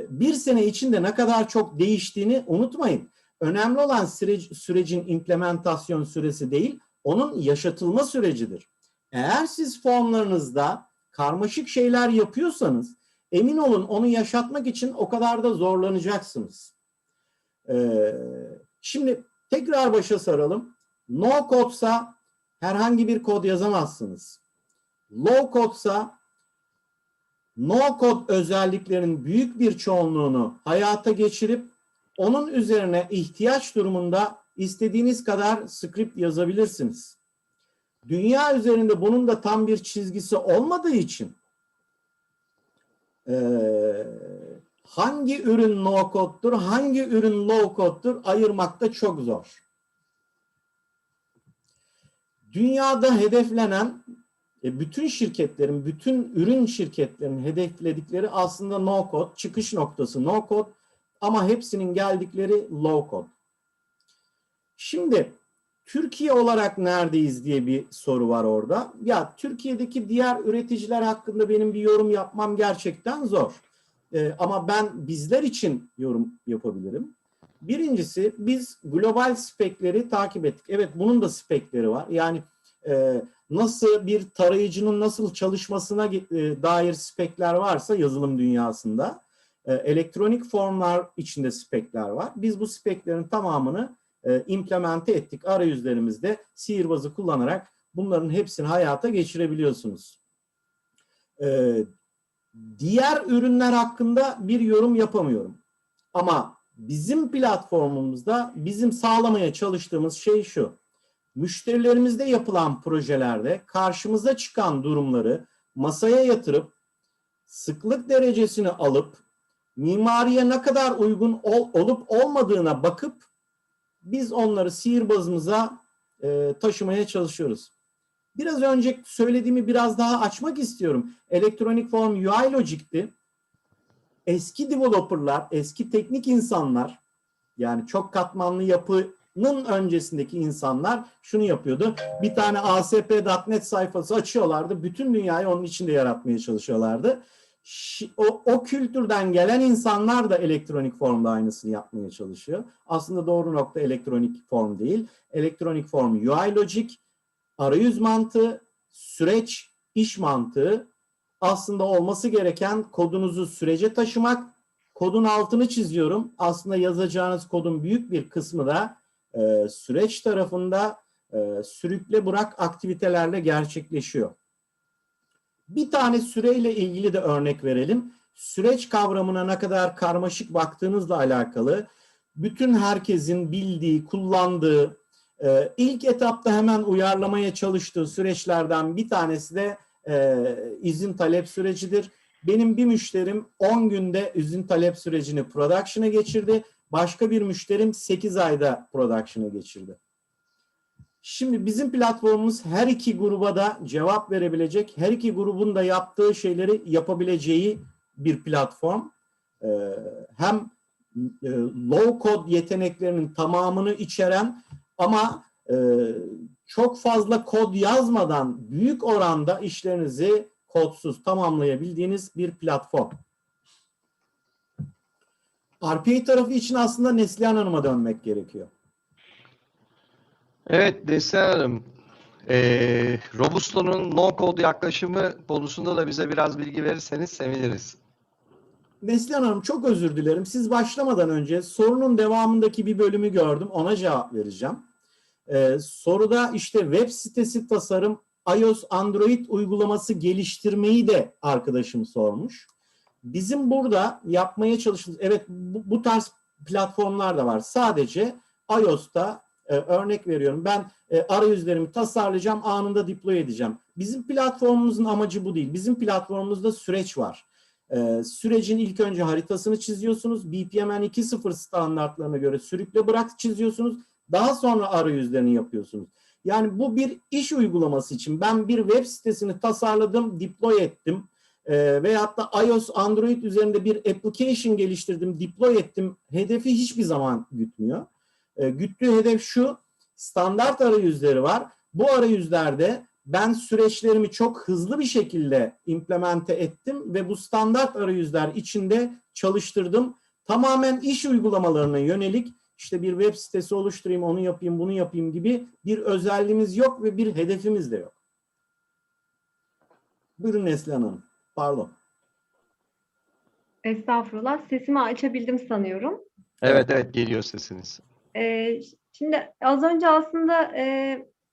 bir sene içinde ne kadar çok değiştiğini unutmayın. Önemli olan sürecin implementasyon süresi değil, onun yaşatılma sürecidir. Eğer siz formlarınızda karmaşık şeyler yapıyorsanız emin olun onu yaşatmak için o kadar da zorlanacaksınız. Şimdi tekrar başa saralım. No code'sa herhangi bir kod yazamazsınız. Low code'sa no code özelliklerinin büyük bir çoğunluğunu hayata geçirip onun üzerine ihtiyaç durumunda istediğiniz kadar script yazabilirsiniz. Dünya üzerinde bunun da tam bir çizgisi olmadığı için hangi ürün no code'dur, hangi ürün low code'dur ayırmak da çok zor. Dünyada hedeflenen bütün şirketlerin, bütün ürün şirketlerinin hedefledikleri aslında no code, çıkış noktası no code ama hepsinin geldikleri low code. Şimdi Türkiye olarak neredeyiz diye bir soru var orada. Ya Türkiye'deki diğer üreticiler hakkında benim bir yorum yapmam gerçekten zor. Ama ben bizler için yorum yapabilirim. Birincisi biz global spekleri takip ettik. Evet bunun da spekleri var. Yani nasıl bir tarayıcının nasıl çalışmasına dair spekler varsa yazılım dünyasında elektronik formlar içinde spekler var. Biz bu speklerin tamamını implemente ettik. Arayüzlerimizde sihirbazı kullanarak bunların hepsini hayata geçirebiliyorsunuz. Diğer ürünler hakkında bir yorum yapamıyorum. Ama bizim platformumuzda bizim sağlamaya çalıştığımız şey şu. Müşterilerimizde yapılan projelerde karşımıza çıkan durumları masaya yatırıp sıklık derecesini alıp mimariye ne kadar uygun olup olmadığına bakıp biz onları sihirbazımıza taşımaya çalışıyoruz. Biraz önce söylediğimi biraz daha açmak istiyorum. Elektronik form UI Logic'ti. Eski developerlar, eski teknik insanlar, yani çok katmanlı yapının öncesindeki insanlar şunu yapıyordu. Bir tane ASP.NET sayfası açıyorlardı. Bütün dünyayı onun içinde yaratmaya çalışıyorlardı. O kültürden gelen insanlar da elektronik formda aynısını yapmaya çalışıyor. Aslında doğru nokta elektronik form değil. Elektronik form UI Logic, arayüz mantığı, süreç, iş mantığı. Aslında olması gereken kodunuzu sürece taşımak. Kodun altını çiziyorum. Aslında yazacağınız kodun büyük bir kısmı da süreç tarafında sürükle bırak aktivitelerle gerçekleşiyor. Bir tane süreyle ilgili de örnek verelim. Süreç kavramına ne kadar karmaşık baktığınızla alakalı bütün herkesin bildiği, kullandığı, ilk etapta hemen uyarlamaya çalıştığı süreçlerden bir tanesi de izin talep sürecidir. Benim bir müşterim 10 günde izin talep sürecini production'a geçirdi. Başka bir müşterim 8 ayda production'a geçirdi. Şimdi bizim platformumuz her iki gruba da cevap verebilecek, her iki grubun da yaptığı şeyleri yapabileceği bir platform. Hem low code yeteneklerinin tamamını içeren ama çok fazla kod yazmadan büyük oranda işlerinizi kodsuz tamamlayabildiğiniz bir platform. RPA tarafı için aslında Neslihan Hanım'a dönmek gerekiyor. Evet Neslihan Hanım, Robusto'nun no code yaklaşımı konusunda da bize biraz bilgi verirseniz seviniriz. Neslihan Hanım çok özür dilerim. Siz başlamadan önce sorunun devamındaki bir bölümü gördüm. Ona cevap vereceğim. Soruda işte web sitesi tasarım, iOS, Android uygulaması geliştirmeyi de arkadaşım sormuş. Bizim burada yapmaya çalıştığımız, evet bu tarz platformlar da var. Sadece iOS'ta örnek veriyorum. Ben arayüzlerimi tasarlayacağım, anında deploy edeceğim. Bizim platformumuzun amacı bu değil. Bizim platformumuzda süreç var. Sürecin ilk önce haritasını çiziyorsunuz. BPMN 2.0 standartlarına göre sürükle bırak çiziyorsunuz. Daha sonra arayüzlerini yapıyorsunuz. Yani bu bir iş uygulaması için. Ben bir web sitesini tasarladım, deploy ettim. Veyahut da iOS, Android üzerinde bir application geliştirdim, deploy ettim. Hedefi hiçbir zaman gütmüyor. Güttüğü hedef şu: standart arayüzleri var. Bu arayüzlerde ben süreçlerimi çok hızlı bir şekilde implemente ettim ve bu standart arayüzler içinde çalıştırdım. Tamamen iş uygulamalarına yönelik işte bir web sitesi oluşturayım, onu yapayım, bunu yapayım gibi bir özelliğimiz yok ve bir hedefimiz de yok. Buyurun Neslihan Hanım. Pardon. Estağfurullah. Sesimi açabildim sanıyorum. Evet, evet, geliyor sesiniz. Şimdi az önce aslında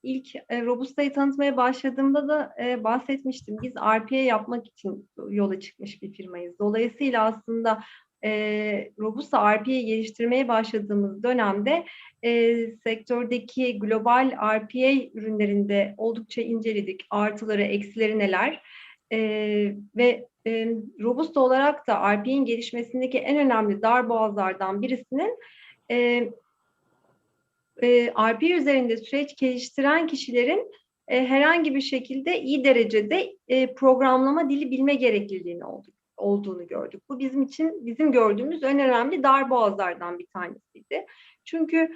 ilk Robusta'yı tanıtmaya başladığımda da bahsetmiştim. Biz RPA yapmak için yola çıkmış bir firmayız. Dolayısıyla aslında Robusta RPA'yı geliştirmeye başladığımız dönemde sektördeki global RPA ürünlerinde oldukça inceledik. Artıları, eksileri neler? Ve Robusta olarak da RPA'nin gelişmesindeki en önemli darboğazlardan birisinin RPA üzerinde süreç geliştiren kişilerin herhangi bir şekilde iyi derecede programlama dili bilme gerekliliğini olduğunu gördük. Bu bizim gördüğümüz en önemli darboğazlardan bir tanesiydi. Çünkü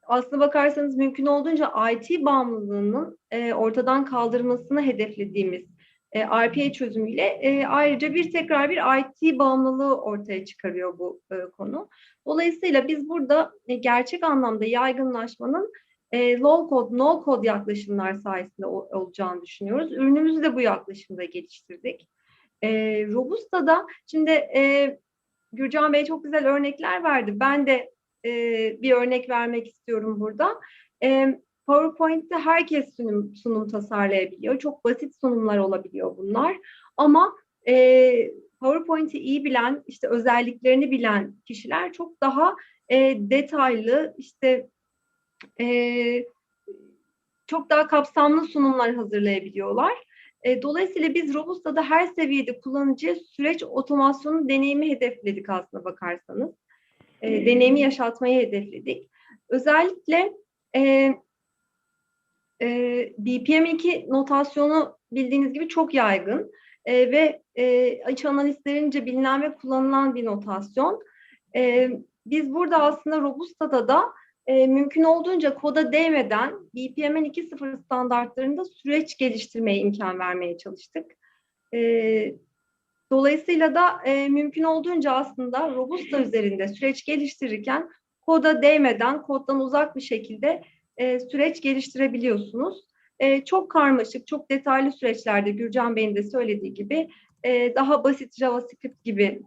aslına bakarsanız mümkün olduğunca IT bağımlılığının ortadan kaldırılmasını hedeflediğimiz RPA çözümüyle ayrıca tekrar bir IT bağımlılığı ortaya çıkarıyor bu konu. Dolayısıyla biz burada gerçek anlamda yaygınlaşmanın low code, no code yaklaşımlar sayesinde olacağını düşünüyoruz. Ürünümüzü de bu yaklaşımda geliştirdik. Robusta'da şimdi Gürcan Bey çok güzel örnekler verdi. Ben de bir örnek vermek istiyorum burada. PowerPoint'te herkes sunum tasarlayabiliyor. Çok basit sunumlar olabiliyor bunlar. Ama PowerPoint'i iyi bilen, işte özelliklerini bilen kişiler çok daha detaylı, işte çok daha kapsamlı sunumlar hazırlayabiliyorlar. Dolayısıyla biz Robusta'da her seviyede kullanıcıya süreç otomasyonu deneyimi hedefledik aslına bakarsanız. Deneyimi yaşatmayı hedefledik. Özellikle BPM2 notasyonu bildiğiniz gibi çok yaygın ve açı analistlerince bilinen ve kullanılan bir notasyon. Biz burada aslında Robusta'da da mümkün olduğunca koda değmeden BPMN 2.0 standartlarında süreç geliştirmeye imkan vermeye çalıştık. Dolayısıyla da mümkün olduğunca aslında Robusta üzerinde süreç geliştirirken koda değmeden, koddan uzak bir şekilde süreç geliştirebiliyorsunuz. Çok karmaşık, çok detaylı süreçlerde Gürcan Bey'in de söylediği gibi daha basit JavaScript gibi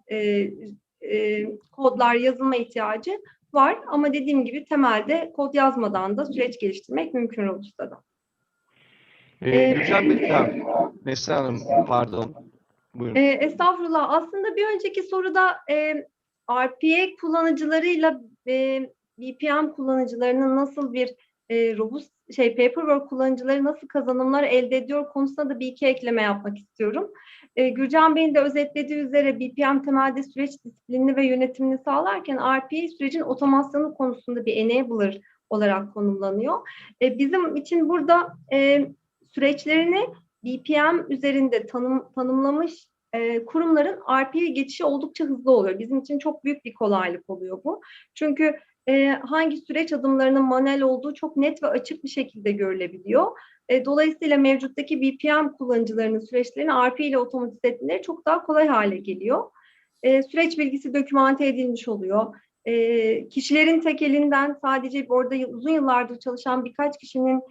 kodlar yazılma ihtiyacı var. Ama dediğim gibi temelde kod yazmadan da süreç geliştirmek mümkün Robusta'da. Gülcan Bey, Neslihan Hanım, pardon. Buyurun. Estağfurullah. Aslında bir önceki soruda RPA kullanıcılarıyla BPM kullanıcılarının nasıl bir Paperwork kullanıcıları nasıl kazanımlar elde ediyor konusunda da bir iki ekleme yapmak istiyorum. Gürcan Bey'in de özetlediği üzere BPM temelde süreç disiplinini ve yönetimini sağlarken RPA sürecin otomasyonu konusunda bir enabler olarak konumlanıyor. Bizim için burada süreçlerini BPM üzerinde tanımlamış kurumların RPA'ya geçişi oldukça hızlı oluyor. Bizim için çok büyük bir kolaylık oluyor bu. Çünkü hangi süreç adımlarının manuel olduğu çok net ve açık bir şekilde görülebiliyor. Dolayısıyla mevcuttaki BPM kullanıcılarının süreçlerini RPA ile otomatize etmeleri çok daha kolay hale geliyor. Süreç bilgisi dokümante edilmiş oluyor. Kişilerin tek elinden sadece orada uzun yıllardır çalışan birkaç kişinin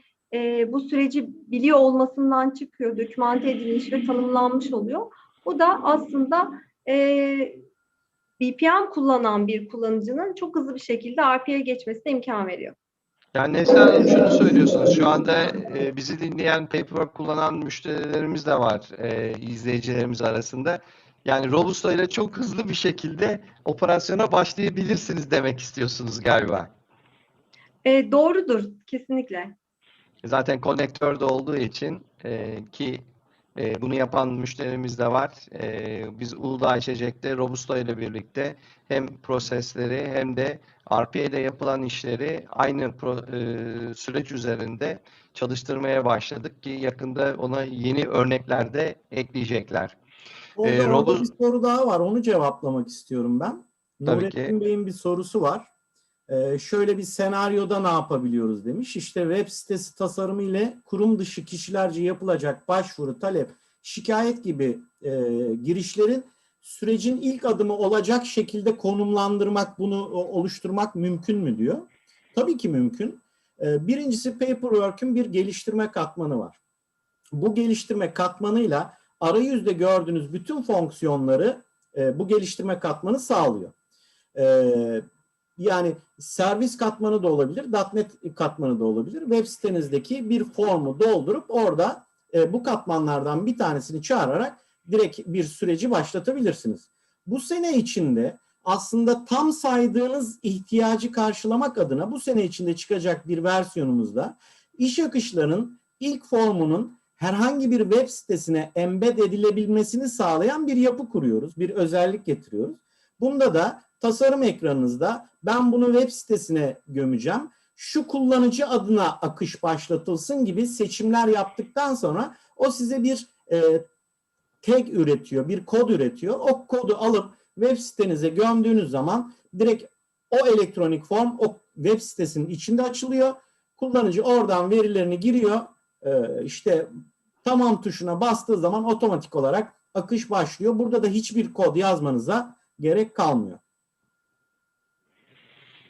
bu süreci biliyor olmasından çıkıyor, dokümante edilmiş ve tanımlanmış oluyor. Bu da aslında VPN kullanan bir kullanıcının çok hızlı bir şekilde RPA'ya geçmesine imkan veriyor. Yani Neslihan Hanım şunu söylüyorsunuz. Şu anda bizi dinleyen Paperwork kullanan müşterilerimiz de var izleyicilerimiz arasında. Yani Robusta ile çok hızlı bir şekilde operasyona başlayabilirsiniz demek istiyorsunuz galiba. Doğrudur, kesinlikle. Zaten konektör de olduğu için ki bunu yapan müşterimiz de var. Biz Uludağ İçecek'te Robusta ile birlikte hem prosesleri hem de RPA'de yapılan işleri aynı süreç üzerinde çalıştırmaya başladık ki yakında ona yeni örnekler de ekleyecekler. Orada bir soru daha var. Onu cevaplamak istiyorum ben. Tabii ki. Nurettin Bey'in bir sorusu var. Şöyle bir senaryoda ne yapabiliyoruz demiş. İşte web sitesi tasarımı ile kurum dışı kişilerce yapılacak başvuru, talep, şikayet gibi girişlerin sürecin ilk adımı olacak şekilde konumlandırmak, bunu oluşturmak mümkün mü diyor. Tabii ki mümkün. Birincisi Paperwork'ün bir geliştirme katmanı var. Bu geliştirme katmanıyla arayüzde gördüğünüz bütün fonksiyonları bu geliştirme katmanı sağlıyor. Yani servis katmanı da olabilir, .NET katmanı da olabilir. Web sitenizdeki bir formu doldurup orada bu katmanlardan bir tanesini çağırarak direkt bir süreci başlatabilirsiniz. Bu sene içinde aslında tam saydığınız ihtiyacı karşılamak adına bu sene içinde çıkacak bir versiyonumuzda iş akışlarının ilk formunun herhangi bir web sitesine embed edilebilmesini sağlayan bir yapı kuruyoruz, bir özellik getiriyoruz. Bunda da tasarım ekranınızda ben bunu web sitesine gömeceğim, şu kullanıcı adına akış başlatılsın gibi seçimler yaptıktan sonra o size bir tag üretiyor, bir kod üretiyor. O kodu alıp web sitenize gömdüğünüz zaman direkt o elektronik form o web sitesinin içinde açılıyor. Kullanıcı oradan verilerini giriyor. İşte tamam tuşuna bastığı zaman otomatik olarak akış başlıyor. Burada da hiçbir kod yazmanıza gerek kalmıyor.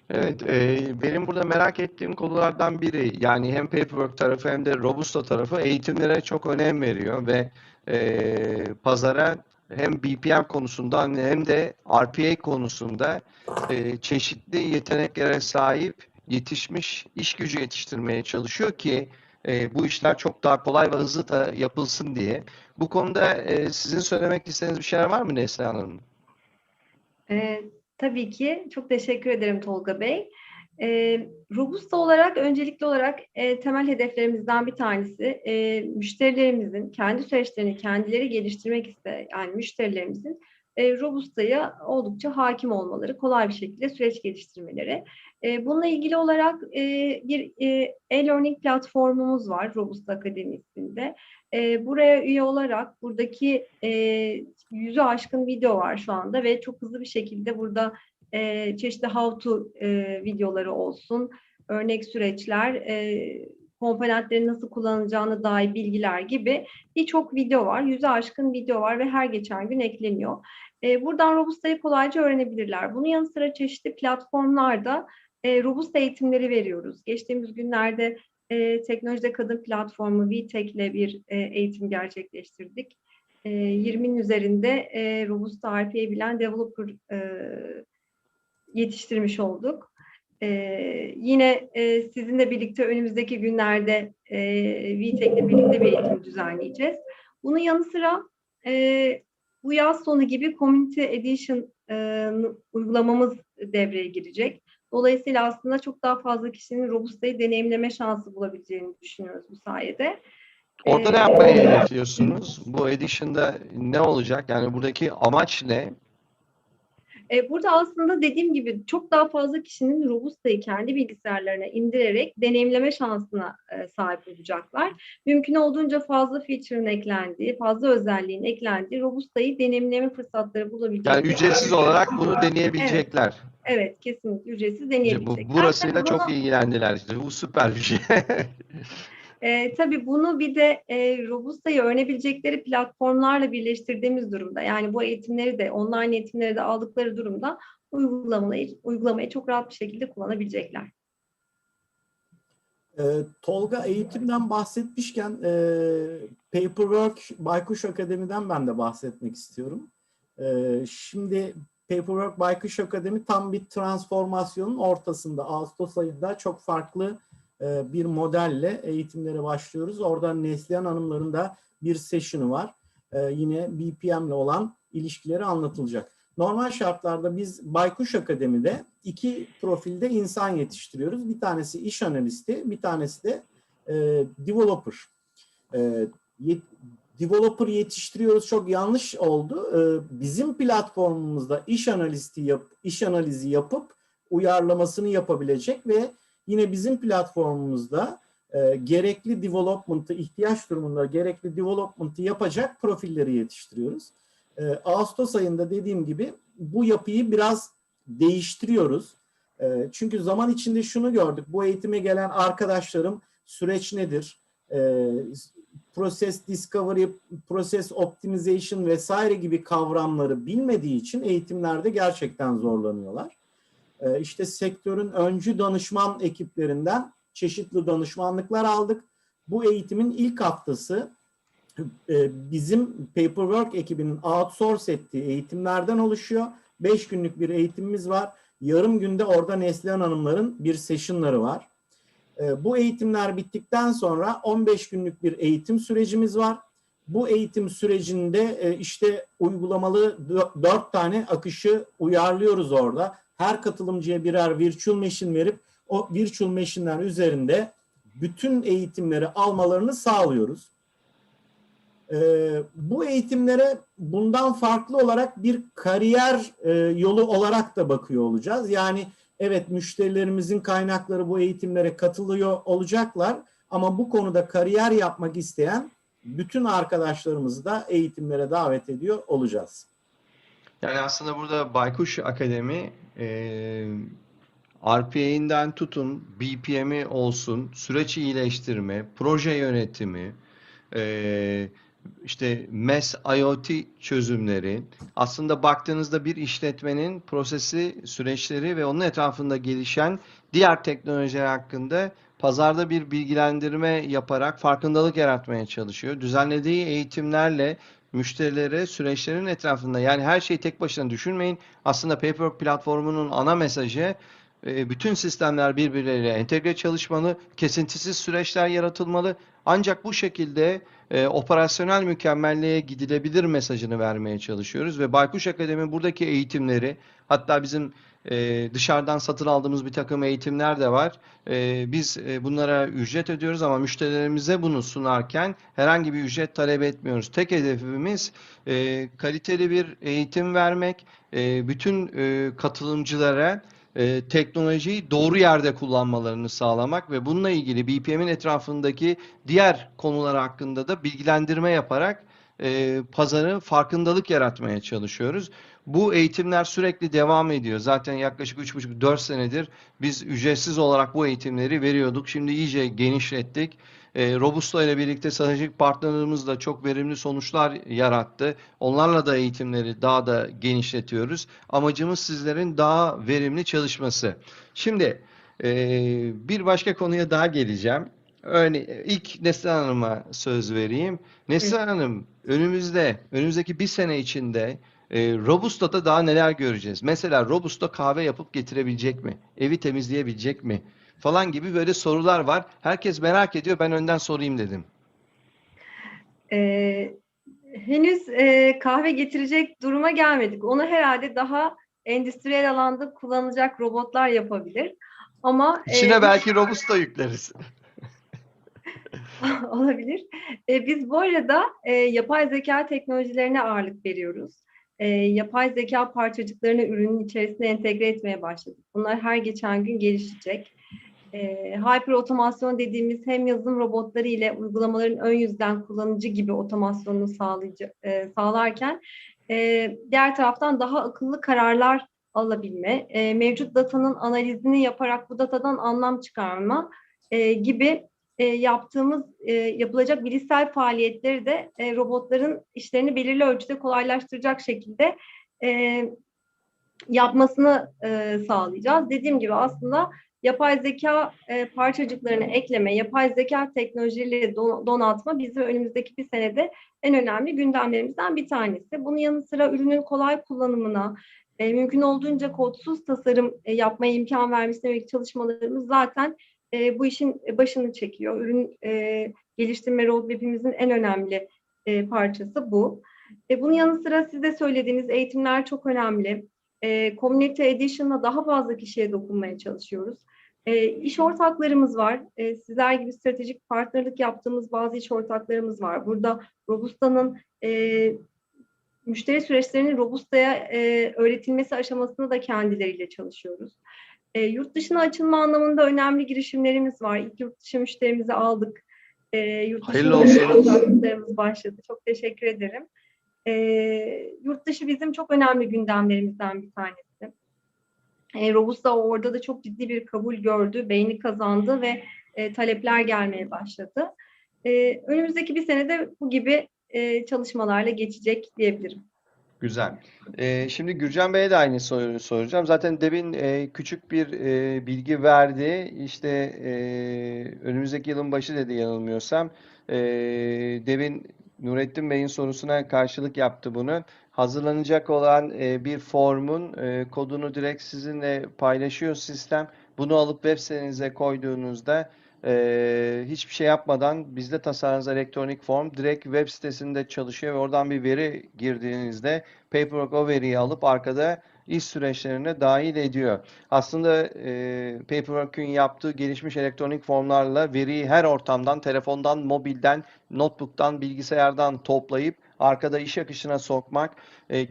Evet, benim burada merak ettiğim konulardan biri, yani hem Paperwork tarafı hem de Robusta tarafı eğitimlere çok önem veriyor ve pazara hem BPM konusunda hem de RPA konusunda çeşitli yeteneklere sahip yetişmiş iş gücü yetiştirmeye çalışıyor ki bu işler çok daha kolay ve hızlı da yapılsın diye. Bu konuda sizin söylemek istediğiniz bir şeyler var mı Neslihan Hanım? Tabii ki. Çok teşekkür ederim Tolga Bey. Robusta olarak, öncelikli olarak temel hedeflerimizden bir tanesi müşterilerimizin kendi süreçlerini kendileri geliştirmek isteyen yani müşterilerimizin Robusta'ya oldukça hakim olmaları, kolay bir şekilde süreç geliştirmeleri. Bununla ilgili olarak bir e-learning platformumuz var Robusta Akademi isminde. Buraya üye olarak buradaki 100'ü aşkın video var şu anda ve çok hızlı bir şekilde burada çeşitli how to videoları olsun, örnek süreçler, komponentlerin nasıl kullanılacağına dair bilgiler gibi birçok video var. 100'e aşkın video var ve her geçen gün ekleniyor. Buradan Robusta'yı kolayca öğrenebilirler. Bunun yanı sıra çeşitli platformlarda Robusta eğitimleri veriyoruz. Geçtiğimiz günlerde Teknolojide Kadın Platformu VTech ile bir eğitim gerçekleştirdik. 20'nin üzerinde Robusta RPA bilen developer yetiştirmiş olduk. Yine sizinle birlikte önümüzdeki günlerde VTech ile birlikte bir eğitim düzenleyeceğiz. Bunun yanı sıra bu yaz sonu gibi Community Edition uygulamamız devreye girecek. Dolayısıyla aslında çok daha fazla kişinin Robusta'yı deneyimleme şansı bulabileceğini düşünüyoruz bu sayede. Orada ne yapmayı hedefliyorsunuz? Bu edition'da ne olacak? Yani buradaki amaç ne? Burada aslında dediğim gibi çok daha fazla kişinin Robusta'yı kendi bilgisayarlarına indirerek deneyimleme şansına sahip olacaklar. Mümkün olduğunca fazla feature'ın eklendiği, fazla özelliğin eklendiği Robusta'yı deneyimleme fırsatları bulabilecekler. Yani ücretsiz olarak bunu deneyebilecekler. Evet, kesinlikle ücretsiz deneyebilecekler. Burasıyla çok ilgilendiler. İşte. Bu süper bir şey. Tabii bunu bir de Robusta'yı öğrenebilecekleri platformlarla birleştirdiğimiz durumda, yani bu eğitimleri de, online eğitimleri de aldıkları durumda uygulamayı çok rahat bir şekilde kullanabilecekler. Tolga eğitimden bahsetmişken Paperwork Baykuş Akademi'den ben de bahsetmek istiyorum. Şimdi Paperwork Baykuş Akademi tam bir transformasyonun ortasında. Ağustos ayında çok farklı bir modelle eğitimlere başlıyoruz. Orada Neslihan Hanımların da bir session'ı var. Yine BPM'le olan ilişkileri anlatılacak. Normal şartlarda biz Baykuş Akademi'de 2 profilde insan yetiştiriyoruz. Bir tanesi iş analisti, bir tanesi de developer. Developer yetiştiriyoruz çok yanlış oldu. Bizim platformumuzda iş analizi yapıp uyarlamasını yapabilecek ve yine bizim platformumuzda gerekli development'ı, ihtiyaç durumunda gerekli development'ı yapacak profilleri yetiştiriyoruz. Ağustos ayında dediğim gibi bu yapıyı biraz değiştiriyoruz. Çünkü zaman içinde şunu gördük. Bu eğitime gelen arkadaşlarım süreç nedir? Process discovery, process optimization vesaire gibi kavramları bilmediği için eğitimlerde gerçekten zorlanıyorlar. İşte sektörün öncü danışman ekiplerinden çeşitli danışmanlıklar aldık. Bu eğitimin ilk haftası bizim Paperwork ekibinin outsource ettiği eğitimlerden oluşuyor. 5 günlük bir eğitimimiz var. Yarım günde orada Neslihan Hanımların bir session'ları var. Bu eğitimler bittikten sonra 15 günlük bir eğitim sürecimiz var. Bu eğitim sürecinde işte uygulamalı 4 tane akışı uyarlıyoruz orada. Her katılımcıya birer virtual machine verip o virtual machine'ler üzerinde bütün eğitimleri almalarını sağlıyoruz. Bu eğitimlere bundan farklı olarak bir kariyer yolu olarak da bakıyor olacağız. Yani evet, müşterilerimizin kaynakları bu eğitimlere katılıyor olacaklar ama bu konuda kariyer yapmak isteyen bütün arkadaşlarımızı da eğitimlere davet ediyor olacağız. Yani aslında burada Baykuş Akademi RPA'inden tutun, BPM'i olsun, süreç iyileştirme, proje yönetimi, işte MES IoT çözümleri, aslında baktığınızda bir işletmenin prosesi, süreçleri ve onun etrafında gelişen diğer teknolojiler hakkında pazarda bir bilgilendirme yaparak farkındalık yaratmaya çalışıyor. Düzenlediği eğitimlerle müşterilere süreçlerin etrafında, yani her şeyi tek başına düşünmeyin. Aslında Paperwork platformunun ana mesajı bütün sistemler birbirleriyle entegre çalışmalı, kesintisiz süreçler yaratılmalı. Ancak bu şekilde operasyonel mükemmelliğe gidilebilir mesajını vermeye çalışıyoruz ve Baykuş Akademi buradaki eğitimleri, hatta bizim dışarıdan satın aldığımız bir takım eğitimler de var. Biz bunlara ücret ödüyoruz ama müşterilerimize bunu sunarken herhangi bir ücret talep etmiyoruz. Tek hedefimiz kaliteli bir eğitim vermek, bütün katılımcılara teknolojiyi doğru yerde kullanmalarını sağlamak ve bununla ilgili BPM'in etrafındaki diğer konular hakkında da bilgilendirme yaparak pazarı farkındalık yaratmaya çalışıyoruz. Bu eğitimler sürekli devam ediyor. Zaten yaklaşık 3,5-4 senedir biz ücretsiz olarak bu eğitimleri veriyorduk. Şimdi iyice genişlettik. Robusto ile birlikte stratejik partnerlerimiz da çok verimli sonuçlar yarattı. Onlarla da eğitimleri daha da genişletiyoruz. Amacımız sizlerin daha verimli çalışması. Şimdi bir başka konuya daha geleceğim. İlk Neslihan Hanım'a söz vereyim. Neslihan Hanım, önümüzdeki bir sene içinde Robusto'da daha neler göreceğiz? Mesela Robusto kahve yapıp getirebilecek mi? Evi temizleyebilecek mi? Falan gibi böyle sorular var. Herkes merak ediyor. Ben önden sorayım dedim. Henüz kahve getirecek duruma gelmedik. Onu herhalde daha endüstriyel alanda kullanılacak robotlar yapabilir. Ama İçine belki Robusto yükleriz. olabilir. Biz bu arada yapay zeka teknolojilerine ağırlık veriyoruz. Yapay zeka parçacıklarını ürünün içerisine entegre etmeye başladık. Bunlar her geçen gün gelişecek. Hyper otomasyon dediğimiz hem yazılım robotları ile uygulamaların ön yüzden kullanıcı gibi otomasyonunu sağlarken diğer taraftan daha akıllı kararlar alabilme, mevcut datanın analizini yaparak bu datadan anlam çıkarma gibi yapılacak bilişsel faaliyetleri de robotların işlerini belirli ölçüde kolaylaştıracak şekilde yapmasını sağlayacağız. Dediğim gibi aslında yapay zeka parçacıklarını ekleme, yapay zeka teknolojileriyle donatma bizim önümüzdeki bir senede en önemli gündemlerimizden bir tanesi. Bunun yanı sıra ürünün kolay kullanımına, mümkün olduğunca kodsuz tasarım yapmaya imkan vermesine yönelik çalışmalarımız zaten bu işin başını çekiyor. Ürün geliştirme roadmap'imizin en önemli parçası bu. Bunun yanı sıra siz de söylediğiniz eğitimler çok önemli. Community Edition'la daha fazla kişiye dokunmaya çalışıyoruz. İş ortaklarımız var. Sizler gibi stratejik partnerlik yaptığımız bazı iş ortaklarımız var. Burada Robusta'nın müşteri süreçlerinin Robusta'ya öğretilmesi aşamasında da kendileriyle çalışıyoruz. Yurt dışına açılma anlamında önemli girişimlerimiz var. İlk yurt dışı müşterimizi aldık. Yurt Hayırlı olsun. ortaklıklarımız başladı. Çok teşekkür ederim. Yurt dışı bizim çok önemli gündemlerimizden bir tanesi. Robusta orada da çok ciddi bir kabul gördü, beğeni kazandı ve talepler gelmeye başladı. Önümüzdeki bir senede bu gibi çalışmalarla geçecek diyebilirim. Güzel. Şimdi Gürcan Bey'e de aynı soruyu soracağım. Zaten demin küçük bir bilgi verdi. İşte önümüzdeki yılın başı dedi yanılmıyorsam. Demin Nurettin Bey'in sorusuna karşılık yaptı bunu. Hazırlanacak olan bir formun kodunu direkt sizinle paylaşıyor sistem. Bunu alıp web sitenize koyduğunuzda hiçbir şey yapmadan bizde tasarladığınız elektronik form direkt web sitesinde çalışıyor ve oradan bir veri girdiğinizde Paperwork o veriyi alıp arkada iş süreçlerine dahil ediyor. Aslında Paperwork'ün yaptığı gelişmiş elektronik formlarla veriyi her ortamdan, telefondan, mobilden, notebook'tan, bilgisayardan toplayıp arkada iş akışına sokmak,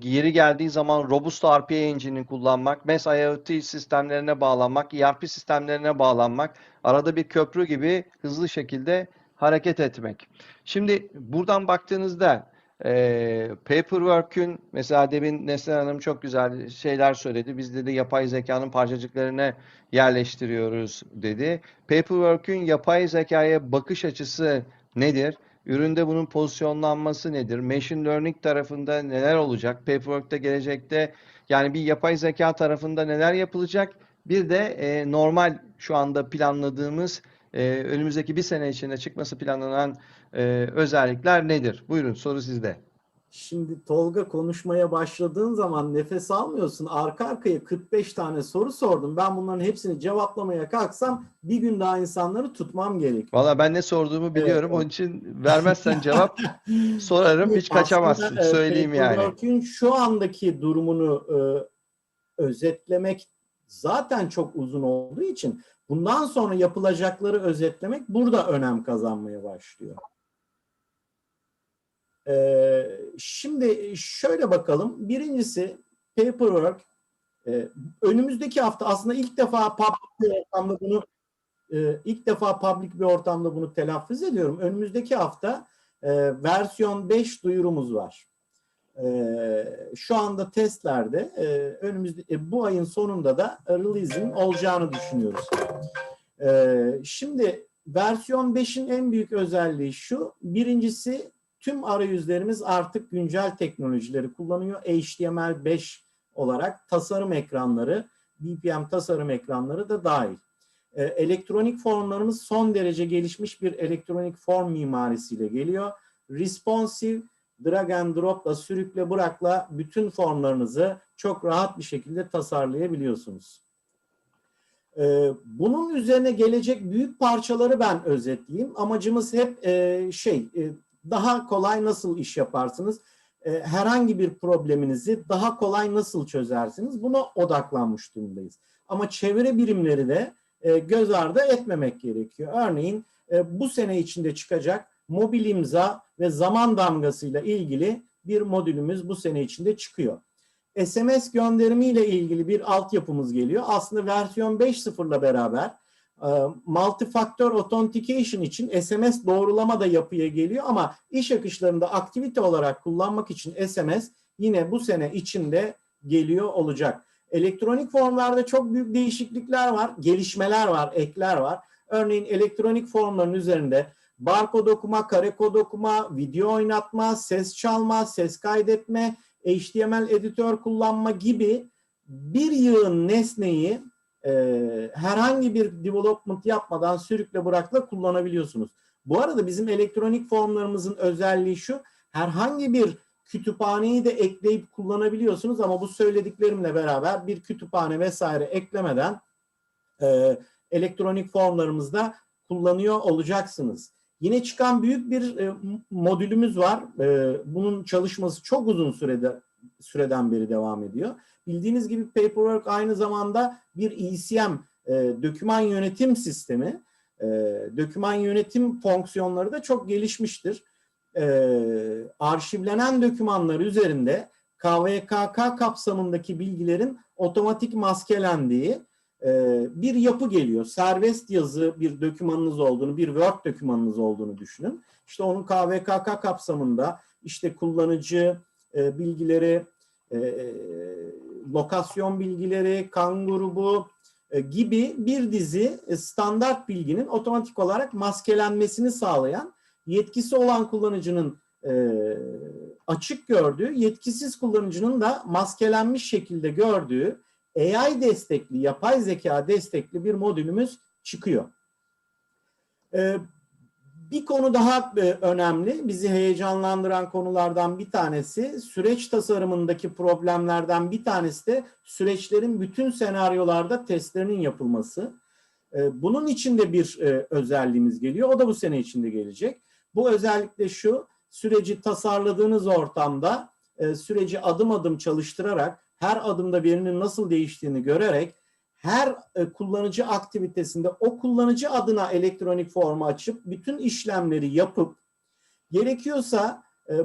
yeri geldiği zaman Robusta RPA engine'i kullanmak, MES IoT sistemlerine bağlanmak, ERP sistemlerine bağlanmak, arada bir köprü gibi hızlı şekilde hareket etmek. Şimdi buradan baktığınızda Paperwork'ün mesela demin Neslihan Hanım çok güzel şeyler söyledi. Biz dedi yapay zekanın parçacıklarını yerleştiriyoruz dedi. Paperwork'ün yapay zekaya bakış açısı nedir? Üründe bunun pozisyonlanması nedir? Machine Learning tarafında neler olacak? Paperwork'te gelecekte yani bir yapay zeka tarafında neler yapılacak? Bir de normal şu anda planladığımız önümüzdeki bir sene içinde çıkması planlanan özellikler nedir? Buyurun soru sizde. Şimdi Tolga konuşmaya başladığın zaman nefes almıyorsun. Arka arkaya 45 tane soru sordum. Ben bunların hepsini cevaplamaya kalksam bir gün daha insanları tutmam gerekiyor. Valla ben ne sorduğumu biliyorum. Evet. Onun için vermezsen cevap sorarım. Hiç kaçamazsın. Aslında, Söyleyeyim yani. Paperwork'ün şu andaki durumunu özetlemek zaten çok uzun olduğu için bundan sonra yapılacakları özetlemek burada önem kazanmaya başlıyor. Şimdi şöyle bakalım. Birincisi Paperwork önümüzdeki hafta aslında ilk defa public bir ortamda bunu telaffuz ediyorum. Önümüzdeki hafta versiyon 5 duyurumuz var. Şu anda testlerde önümüzde bu ayın sonunda da release'in olacağını düşünüyoruz. Şimdi versiyon 5'in en büyük özelliği şu. Birincisi tüm arayüzlerimiz artık güncel teknolojileri kullanıyor. HTML5 olarak tasarım ekranları, BPM tasarım ekranları da dahil. Elektronik formlarımız son derece gelişmiş bir elektronik form mimarisiyle geliyor. Responsive, drag and drop'la, sürükle bırakla bütün formlarınızı çok rahat bir şekilde tasarlayabiliyorsunuz. Bunun üzerine gelecek büyük parçaları ben özetleyeyim. Amacımız hep daha kolay nasıl iş yaparsınız, herhangi bir probleminizi daha kolay nasıl çözersiniz, buna odaklanmış durumdayız. Ama çevre birimleri de göz ardı etmemek gerekiyor. Örneğin bu sene içinde çıkacak mobil imza ve zaman damgasıyla ilgili bir modülümüz bu sene içinde çıkıyor. SMS gönderimiyle ilgili bir altyapımız geliyor. Aslında versiyon 5.0'la beraber multi-factor authentication için SMS doğrulama da yapıya geliyor ama iş akışlarında aktivite olarak kullanmak için SMS yine bu sene içinde geliyor olacak. Elektronik formlarda çok büyük değişiklikler var, gelişmeler var, ekler var. Örneğin elektronik formların üzerinde barkod okuma, kare kod okuma, video oynatma, ses çalma, ses kaydetme, HTML editör kullanma gibi bir yığın nesneyi herhangi bir development yapmadan sürükle bırakla kullanabiliyorsunuz. Bu arada bizim elektronik formlarımızın özelliği şu, herhangi bir kütüphaneyi de ekleyip kullanabiliyorsunuz ama bu söylediklerimle beraber bir kütüphane vesaire eklemeden elektronik formlarımızda kullanıyor olacaksınız. Yine çıkan büyük bir modülümüz var. Bunun çalışması çok uzun süreden beri devam ediyor. Bildiğiniz gibi Paperwork aynı zamanda bir ECM, doküman yönetim sistemi. Doküman yönetim fonksiyonları da çok gelişmiştir. Arşivlenen dokümanlar üzerinde KVKK kapsamındaki bilgilerin otomatik maskelendiği bir yapı geliyor. Serbest yazı bir dokümanınız olduğunu, bir Word dokümanınız olduğunu düşünün. İşte onun KVKK kapsamında işte kullanıcı bilgileri, lokasyon bilgileri, kan grubu gibi bir dizi standart bilginin otomatik olarak maskelenmesini sağlayan, yetkisi olan kullanıcının açık gördüğü, yetkisiz kullanıcının da maskelenmiş şekilde gördüğü AI destekli, yapay zeka destekli bir modülümüz çıkıyor. Bir konu daha önemli, bizi heyecanlandıran konulardan bir tanesi, süreç tasarımındaki problemlerden bir tanesi de süreçlerin bütün senaryolarda testlerinin yapılması. Bunun için de bir özelliğimiz geliyor, o da bu sene içinde gelecek. Bu özellikle şu, süreci tasarladığınız ortamda süreci adım adım çalıştırarak, her adımda verinin nasıl değiştiğini görerek, her kullanıcı aktivitesinde o kullanıcı adına elektronik formu açıp bütün işlemleri yapıp gerekiyorsa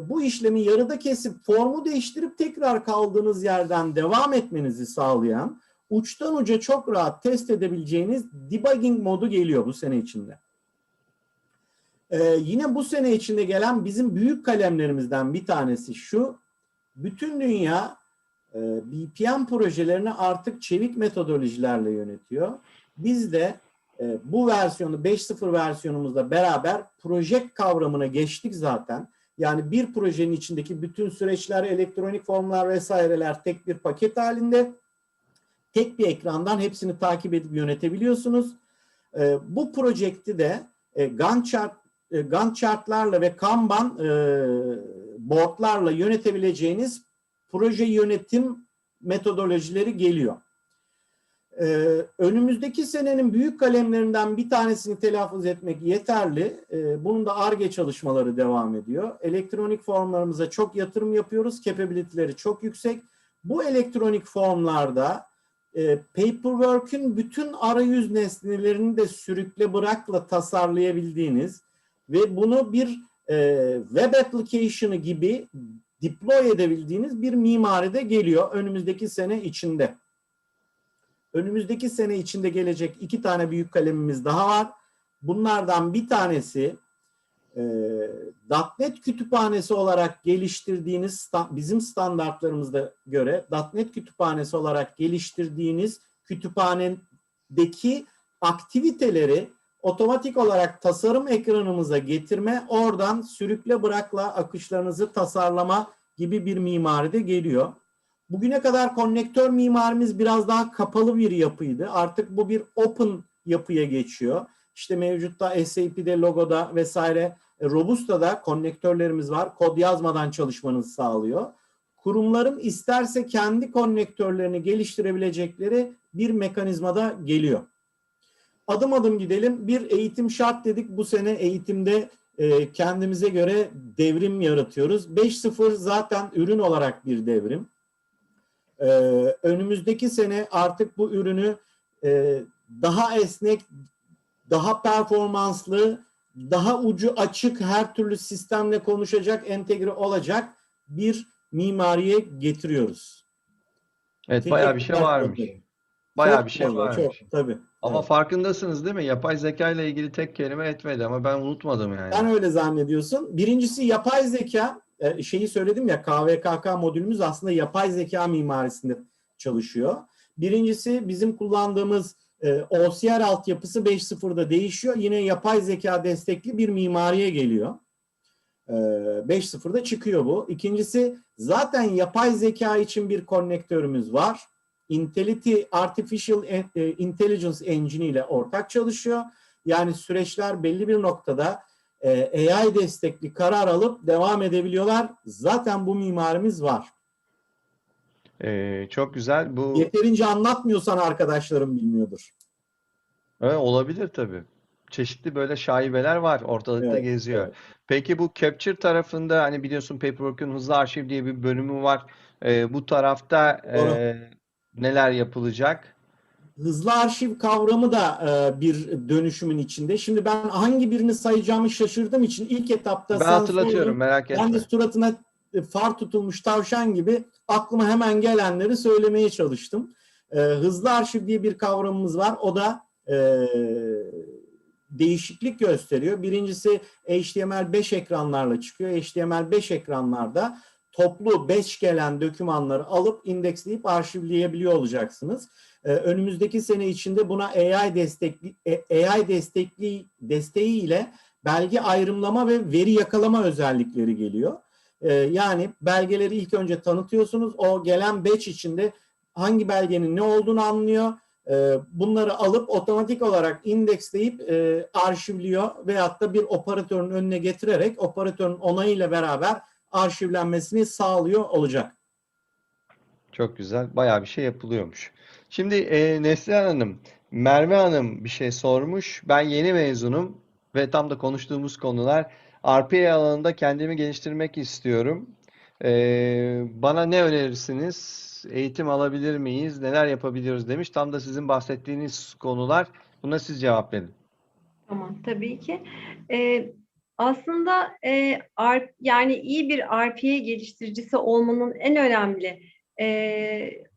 bu işlemi yarıda kesip formu değiştirip tekrar kaldığınız yerden devam etmenizi sağlayan, uçtan uca çok rahat test edebileceğiniz debugging modu geliyor bu sene içinde. Yine bu sene içinde gelen bizim büyük kalemlerimizden bir tanesi şu, bütün dünya BPM projelerini artık çevik metodolojilerle yönetiyor. Biz de bu versiyonu 5.0 versiyonumuzla beraber proje kavramına geçtik zaten. Yani bir projenin içindeki bütün süreçler, elektronik formlar vesaireler tek bir paket halinde. Tek bir ekrandan hepsini takip edip yönetebiliyorsunuz. Bu projekti de Gantt chartlarla ve Kanban boardlarla yönetebileceğiniz proje yönetim metodolojileri geliyor. Önümüzdeki senenin büyük kalemlerinden bir tanesini telaffuz etmek yeterli. Bunun da Ar-Ge çalışmaları devam ediyor. Elektronik formlarımıza çok yatırım yapıyoruz. Capability'leri çok yüksek. Bu elektronik formlarda Paperwork'ün bütün arayüz nesnelerini de sürükle bırakla tasarlayabildiğiniz ve bunu bir web application'ı gibi deploy edebildiğiniz bir mimaride geliyor önümüzdeki sene içinde. Önümüzdeki sene içinde gelecek 2 tane büyük kalemimiz daha var. Bunlardan bir tanesi .NET kütüphanesi olarak geliştirdiğiniz, bizim standartlarımıza göre .NET kütüphanesi olarak geliştirdiğiniz kütüphanedeki aktiviteleri otomatik olarak tasarım ekranımıza getirme, oradan sürükle bırakla akışlarınızı tasarlama gibi bir mimaride geliyor. Bugüne kadar konnektör mimarimiz biraz daha kapalı bir yapıydı. Artık bu bir open yapıya geçiyor. İşte mevcutta SAP'de, Logo'da vesaire, Robusta'da konnektörlerimiz var. Kod yazmadan çalışmanızı sağlıyor. Kurumların isterse kendi konnektörlerini geliştirebilecekleri bir mekanizmada geliyor. Adım adım gidelim. Bir eğitim şart dedik. Bu sene eğitimde kendimize göre devrim yaratıyoruz. 5.0 zaten ürün olarak bir devrim. Önümüzdeki sene artık bu ürünü daha esnek, daha performanslı, daha ucu açık, her türlü sistemle konuşacak, entegre olacak bir mimariye getiriyoruz. Evet, bayağı bir şey varmış. Bayağı bir şey varmış. Çok, tabii. Ama evet. Farkındasınız değil mi? Yapay zeka ile ilgili tek kelime etmedi ama ben unutmadım yani. Sen öyle zannediyorsun. Birincisi yapay zeka, şeyi söyledim ya, KVKK modülümüz aslında yapay zeka mimarisinde çalışıyor. Birincisi bizim kullandığımız OCR altyapısı 5.0'da değişiyor. Yine yapay zeka destekli bir mimariye geliyor. 5.0'da çıkıyor bu. İkincisi zaten yapay zeka için bir konnektörümüz var. Artificial Intelligence Engine ile ortak çalışıyor. Yani süreçler belli bir noktada AI destekli karar alıp devam edebiliyorlar. Zaten bu mimarimiz var. Çok güzel. Bu Yeterince anlatmıyorsan arkadaşlarım bilmiyordur. olabilir tabii. Çeşitli böyle şaibeler var, ortalıkta Evet, geziyor. evet. Peki bu Capture tarafında hani biliyorsun Paperwork'ün hızlı arşiv diye bir bölümü var. Bu tarafta Doğru. neler yapılacak? Hızlı arşiv kavramı da bir dönüşümün içinde. Şimdi ben hangi birini sayacağımı şaşırdığım için ilk etapta Ben sen hatırlatıyorum, sordun. merak Ben de etme. suratına far tutulmuş tavşan gibi aklıma hemen gelenleri söylemeye çalıştım. Hızlı arşiv diye bir kavramımız var. O da değişiklik gösteriyor. Birincisi HTML5 ekranlarla çıkıyor. HTML5 ekranlarda toplu batch gelen dokümanları alıp indeksleyip arşivleyebiliyor olacaksınız. Önümüzdeki sene içinde buna AI desteği ile belge ayrımlama ve veri yakalama özellikleri geliyor. Yani belgeleri ilk önce tanıtıyorsunuz. O gelen batch içinde hangi belgenin ne olduğunu anlıyor. Bunları alıp otomatik olarak indeksleyip arşivliyor veyahut da bir operatörün önüne getirerek operatörün onayıyla beraber arşivlenmesini sağlıyor olacak. Çok güzel. Bayağı bir şey yapılıyormuş. Şimdi Neslihan Hanım, Merve Hanım bir şey sormuş. Ben yeni mezunum ve tam da konuştuğumuz konular. RPA alanında kendimi geliştirmek istiyorum. Bana ne önerirsiniz? Eğitim alabilir miyiz? Neler yapabiliyoruz demiş. Tam da sizin bahsettiğiniz konular. Buna siz cevap verin. Tamam, tabii ki. Aslında yani iyi bir RPA geliştiricisi olmanın en önemli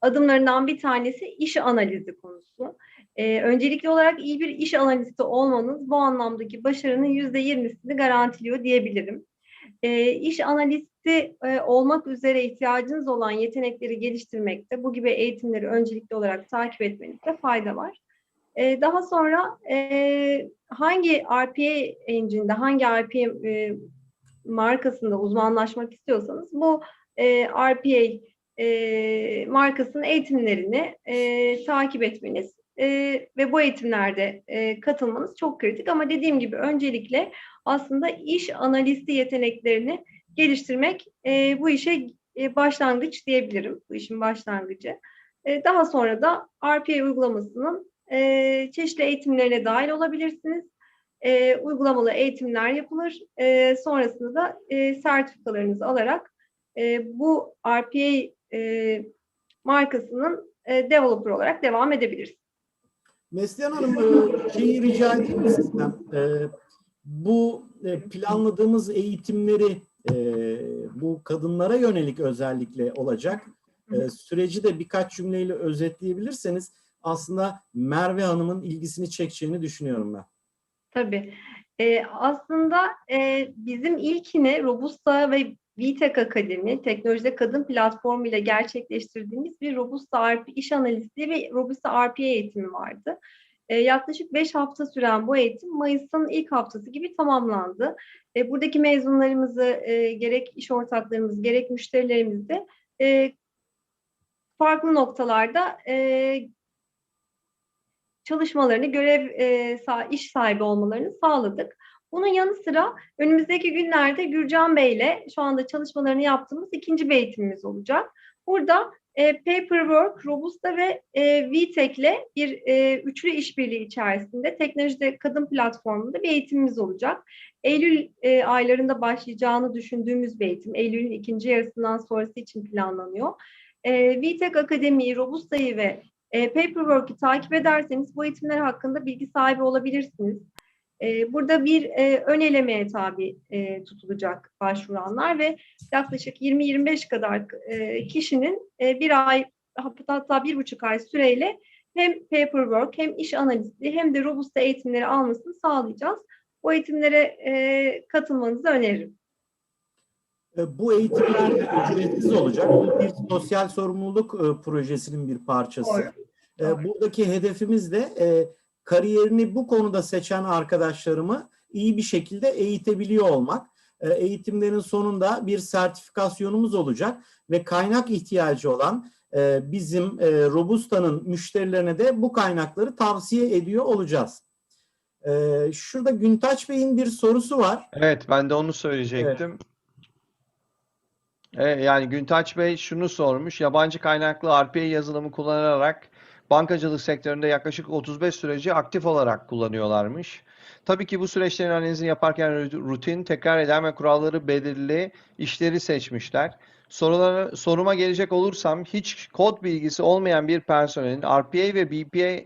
adımlarından bir tanesi iş analizi konusu. Öncelikli olarak iyi bir iş analisti olmanız bu anlamdaki başarının %20'sini garantiliyor diyebilirim. İş analisti olmak üzere ihtiyacınız olan yetenekleri geliştirmekte, bu gibi eğitimleri öncelikli olarak takip etmenizde fayda var. Daha sonra hangi RPA engine'de, hangi RPA markasında uzmanlaşmak istiyorsanız bu RPA markasının eğitimlerini takip etmeniz ve bu eğitimlerde katılmanız çok kritik. Ama dediğim gibi öncelikle aslında iş analisti yeteneklerini geliştirmek bu işe başlangıç diyebilirim. Bu işin başlangıcı. Daha sonra da RPA uygulamasının çeşitli eğitimlerine dahil olabilirsiniz. Uygulamalı eğitimler yapılır. Sonrasında da sertifikalarınızı alarak bu RPA markasının developer olarak devam edebilirsiniz. Neslihan Hanım, şeyi rica edeyim mi sizden? Bu planladığımız eğitimleri bu kadınlara yönelik özellikle olacak. Süreci de birkaç cümleyle özetleyebilirseniz aslında Merve Hanım'ın ilgisini çekeceğini düşünüyorum ben. Tabii. Aslında bizim ilkini Robusta ve VTech Akademi, Teknolojide Kadın Platformu ile gerçekleştirdiğimiz bir Robusta iş analisti ve Robusta RPA eğitimi vardı. Yaklaşık 5 hafta süren bu eğitim Mayıs'ın ilk haftası gibi tamamlandı. Buradaki mezunlarımızı gerek iş ortaklarımız gerek müşterilerimiz de farklı noktalarda çalışmalarını, iş sahibi olmalarını sağladık. Bunun yanı sıra önümüzdeki günlerde Gürcan Bey ile şu anda çalışmalarını yaptığımız ikinci bir eğitimimiz olacak. Burada Paperwork, Robusta ve VTech ile bir üçlü işbirliği içerisinde Teknolojide Kadın Platformu'nda bir eğitimimiz olacak. Eylül aylarında başlayacağını düşündüğümüz bir eğitim. Eylül'ün ikinci yarısından sonrası için planlanıyor. VTech Akademi'yi, Robusta'yı ve Paperwork'ü takip ederseniz bu eğitimler hakkında bilgi sahibi olabilirsiniz. Burada bir ön elemeye tabi tutulacak başvuranlar ve yaklaşık 20-25 kadar kişinin bir ay hatta 1,5 ay süreyle hem Paperwork hem iş analisti hem de Robusta eğitimleri almasını sağlayacağız. Bu eğitimlere katılmanızı öneririm. Bu eğitimler ücretsiz olacak. Bu bir sosyal sorumluluk projesinin bir parçası. Doğru. Buradaki hedefimiz de kariyerini bu konuda seçen arkadaşlarımı iyi bir şekilde eğitebiliyor olmak. Eğitimlerin sonunda bir sertifikasyonumuz olacak ve kaynak ihtiyacı olan bizim Robusta'nın müşterilerine de bu kaynakları tavsiye ediyor olacağız. Şurada Güntaç Bey'in bir sorusu var. Evet, ben de onu Evet. söyleyecektim. Yani Güntaç Bey şunu sormuş. Yabancı kaynaklı RPA yazılımı kullanarak bankacılık sektöründe yaklaşık 35 süreci aktif olarak kullanıyorlarmış. Tabii ki bu süreçlerin analizini yaparken rutin, tekrar eden ve kuralları belirli işleri seçmişler. Soruma gelecek olursam, hiç kod bilgisi olmayan bir personelin RPA ve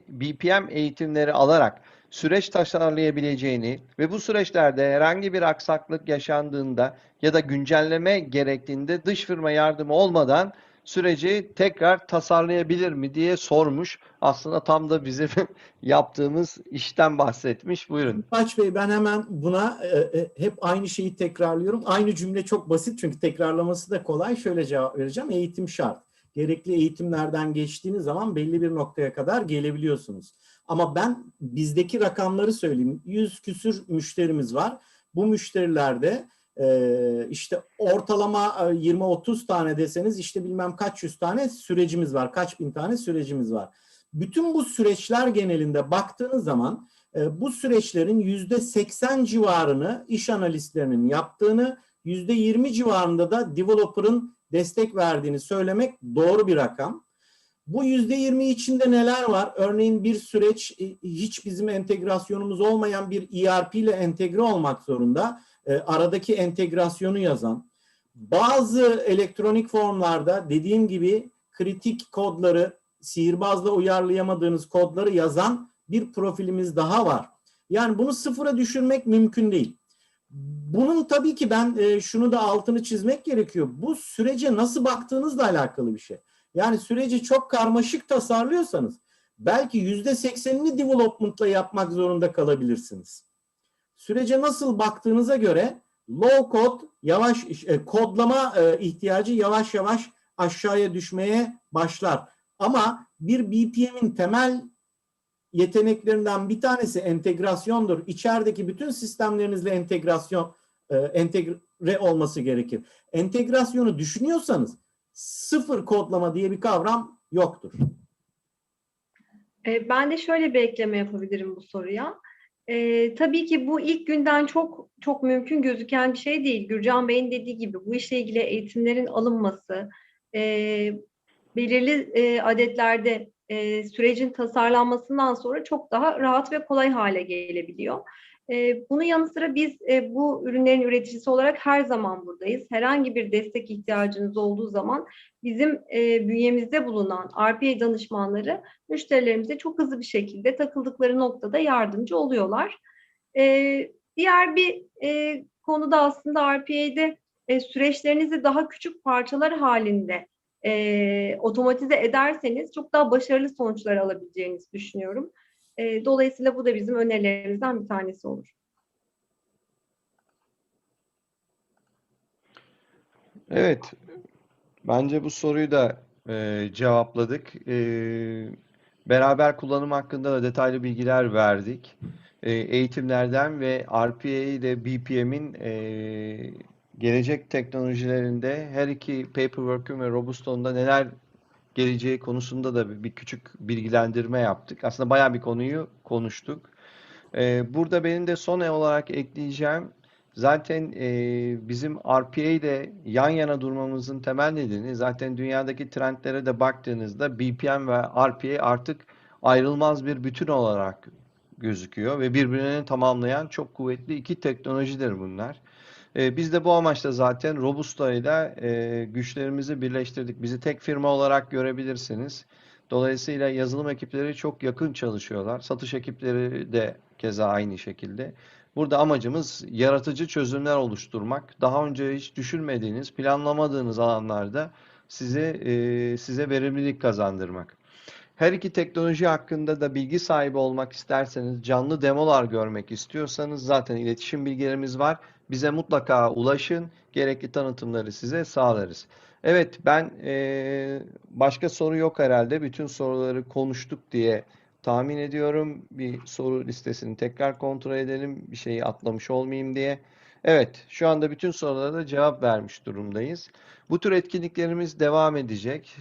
BPM eğitimleri alarak süreç tasarlayabileceğini ve bu süreçlerde herhangi bir aksaklık yaşandığında ya da güncelleme gerektiğinde dış firma yardımı olmadan süreci tekrar tasarlayabilir mi diye sormuş. Aslında tam da bizim yaptığımız işten bahsetmiş. Buyurun. Güntaç Bey, ben hemen buna hep aynı şeyi tekrarlıyorum. Aynı cümle çok basit çünkü tekrarlaması da kolay. Şöyle cevap vereceğim. Eğitim şart. Gerekli eğitimlerden geçtiğiniz zaman belli bir noktaya kadar gelebiliyorsunuz. Ama ben bizdeki rakamları söyleyeyim. 100 küsür müşterimiz var. Bu müşterilerde işte ortalama 20-30 tane deseniz işte bilmem kaç yüz tane sürecimiz var. Kaç bin tane sürecimiz var. Bütün bu süreçler genelinde baktığınız zaman bu süreçlerin %80 civarını iş analistlerinin yaptığını, %20 civarında da developer'ın destek verdiğini söylemek doğru bir rakam. Bu %20 içinde neler var? Örneğin bir süreç hiç bizim entegrasyonumuz olmayan bir ERP ile entegre olmak zorunda. Aradaki entegrasyonu yazan. Bazı elektronik formlarda dediğim gibi kritik kodları, sihirbazla uyarlayamadığınız kodları yazan bir profilimiz daha var. Yani bunu sıfıra düşürmek mümkün değil. Bunun tabii ki ben şunu da altını çizmek gerekiyor. Bu sürece nasıl baktığınızla alakalı bir şey. Yani süreci çok karmaşık tasarlıyorsanız belki %80'ini development'la yapmak zorunda kalabilirsiniz. Sürece nasıl baktığınıza göre low code, yavaş kodlama ihtiyacı yavaş yavaş aşağıya düşmeye başlar. Ama bir BPM'in temel yeteneklerinden bir tanesi entegrasyondur. İçerideki bütün sistemlerinizle entegre olması gerekir. Entegrasyonu düşünüyorsanız sıfır kodlama diye bir kavram yoktur. Ben de şöyle bir ekleme yapabilirim bu soruya. Tabii ki bu ilk günden çok çok mümkün gözüken bir şey değil. Gürcan Bey'in dediği gibi bu işle ilgili eğitimlerin alınması, belirli adetlerde sürecin tasarlanmasından sonra çok daha rahat ve kolay hale gelebiliyor. Bunun yanı sıra biz bu ürünlerin üreticisi olarak her zaman buradayız. Herhangi bir destek ihtiyacınız olduğu zaman bizim bünyemizde bulunan RPA danışmanları müşterilerimize çok hızlı bir şekilde takıldıkları noktada yardımcı oluyorlar. Diğer bir konuda aslında RPA'de süreçlerinizi daha küçük parçalar halinde otomatize ederseniz çok daha başarılı sonuçlar alabileceğinizi düşünüyorum. Dolayısıyla bu da bizim önerilerimizden bir tanesi olur. Evet, bence bu soruyu da cevapladık. Beraber kullanım hakkında da detaylı bilgiler verdik. Eğitimlerden ve RPA ile BPM'in gelecek teknolojilerinde her iki Paperwork'ün ve Robusto'nun da neler geleceği konusunda da bir küçük bilgilendirme yaptık. Aslında bayağı bir konuyu konuştuk. Burada benim de son olarak ekleyeceğim, zaten bizim RPA ile yan yana durmamızın temel nedeni, zaten dünyadaki trendlere de baktığınızda BPM ve RPA artık ayrılmaz bir bütün olarak gözüküyor ve birbirini tamamlayan çok kuvvetli iki teknolojidir bunlar. Biz de bu amaçla zaten Robusta ile güçlerimizi birleştirdik. Bizi tek firma olarak görebilirsiniz. Dolayısıyla yazılım ekipleri çok yakın çalışıyorlar. Satış ekipleri de keza aynı şekilde. Burada amacımız yaratıcı çözümler oluşturmak. Daha önce hiç düşünmediğiniz, planlamadığınız alanlarda size verimlilik kazandırmak. Her iki teknoloji hakkında da bilgi sahibi olmak isterseniz, canlı demolar görmek istiyorsanız zaten iletişim bilgilerimiz var. Bize mutlaka ulaşın. Gerekli tanıtımları size sağlarız. Evet, ben başka soru yok herhalde. Bütün soruları konuştuk diye tahmin ediyorum. Bir soru listesini tekrar kontrol edelim. Bir şeyi atlamış olmayayım diye. Evet, şu anda bütün sorulara da cevap vermiş durumdayız. Bu tür etkinliklerimiz devam edecek.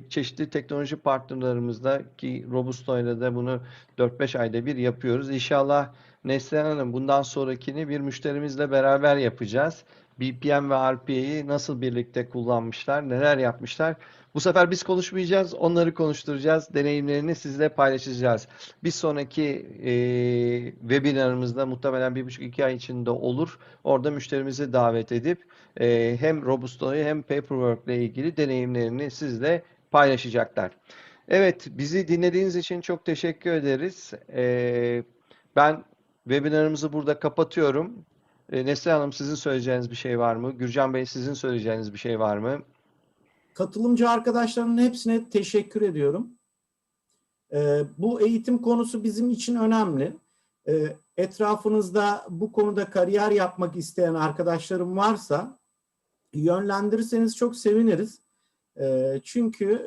Çeşitli teknoloji partnerlerimizle ki Robusto ile de bunu 4-5 ayda bir yapıyoruz. İnşallah Neslihan Hanım bundan sonrakini bir müşterimizle beraber yapacağız. BPM ve RPA'yı nasıl birlikte kullanmışlar, neler yapmışlar. Bu sefer biz konuşmayacağız, onları konuşturacağız, deneyimlerini sizle paylaşacağız. Bir sonraki webinarımızda muhtemelen 1,5-2 ay içinde olur. Orada müşterimizi davet edip hem Robusto'yu hem Paperwork ile ilgili deneyimlerini sizle paylaşacaklar. Evet, bizi dinlediğiniz için çok teşekkür ederiz. Ben webinarımızı burada kapatıyorum. Neslihan Hanım sizin söyleyeceğiniz bir şey var mı? Gürcan Bey sizin söyleyeceğiniz bir şey var mı? Katılımcı arkadaşlarımın hepsine teşekkür ediyorum. Bu eğitim konusu bizim için önemli. Etrafınızda bu konuda kariyer yapmak isteyen arkadaşlarım varsa yönlendirirseniz çok seviniriz. Çünkü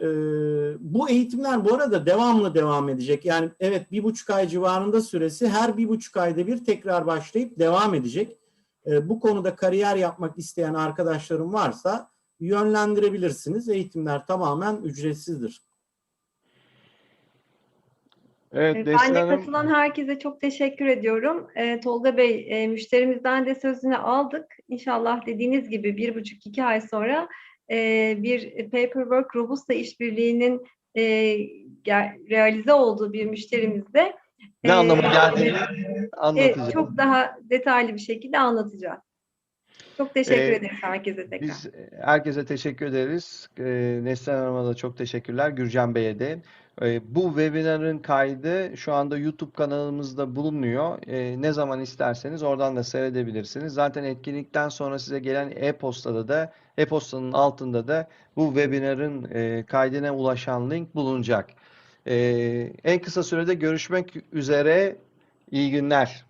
bu eğitimler bu arada devamlı devam edecek. Yani evet 1,5 ay civarında süresi, her 1,5 ayda bir tekrar başlayıp devam edecek. Bu konuda kariyer yapmak isteyen arkadaşlarım varsa yönlendirebilirsiniz. Eğitimler tamamen ücretsizdir. Evet, Ben de Neslihan Hanım. katılan herkese çok teşekkür ediyorum. Tolga Bey, müşterimizden de sözünü aldık. İnşallah dediğiniz gibi 1,5-2 ay sonra bir Paperwork Robusta işbirliğinin realize olduğu bir müşterimizde Ne anlama geldiğini çok anlatacağım. daha detaylı bir şekilde anlatacağız. Çok teşekkür ederiz herkese tekrar. Biz herkese teşekkür ederiz. Neslihan Hanım'a da çok teşekkürler. Gürcan Bey'e de. Bu webinarın kaydı şu anda YouTube kanalımızda bulunuyor. Ne zaman isterseniz oradan da seyredebilirsiniz. Zaten etkinlikten sonra size gelen e-postada da e-postanın altında da bu webinarın kaydına ulaşan link bulunacak. En kısa sürede görüşmek üzere. İyi günler.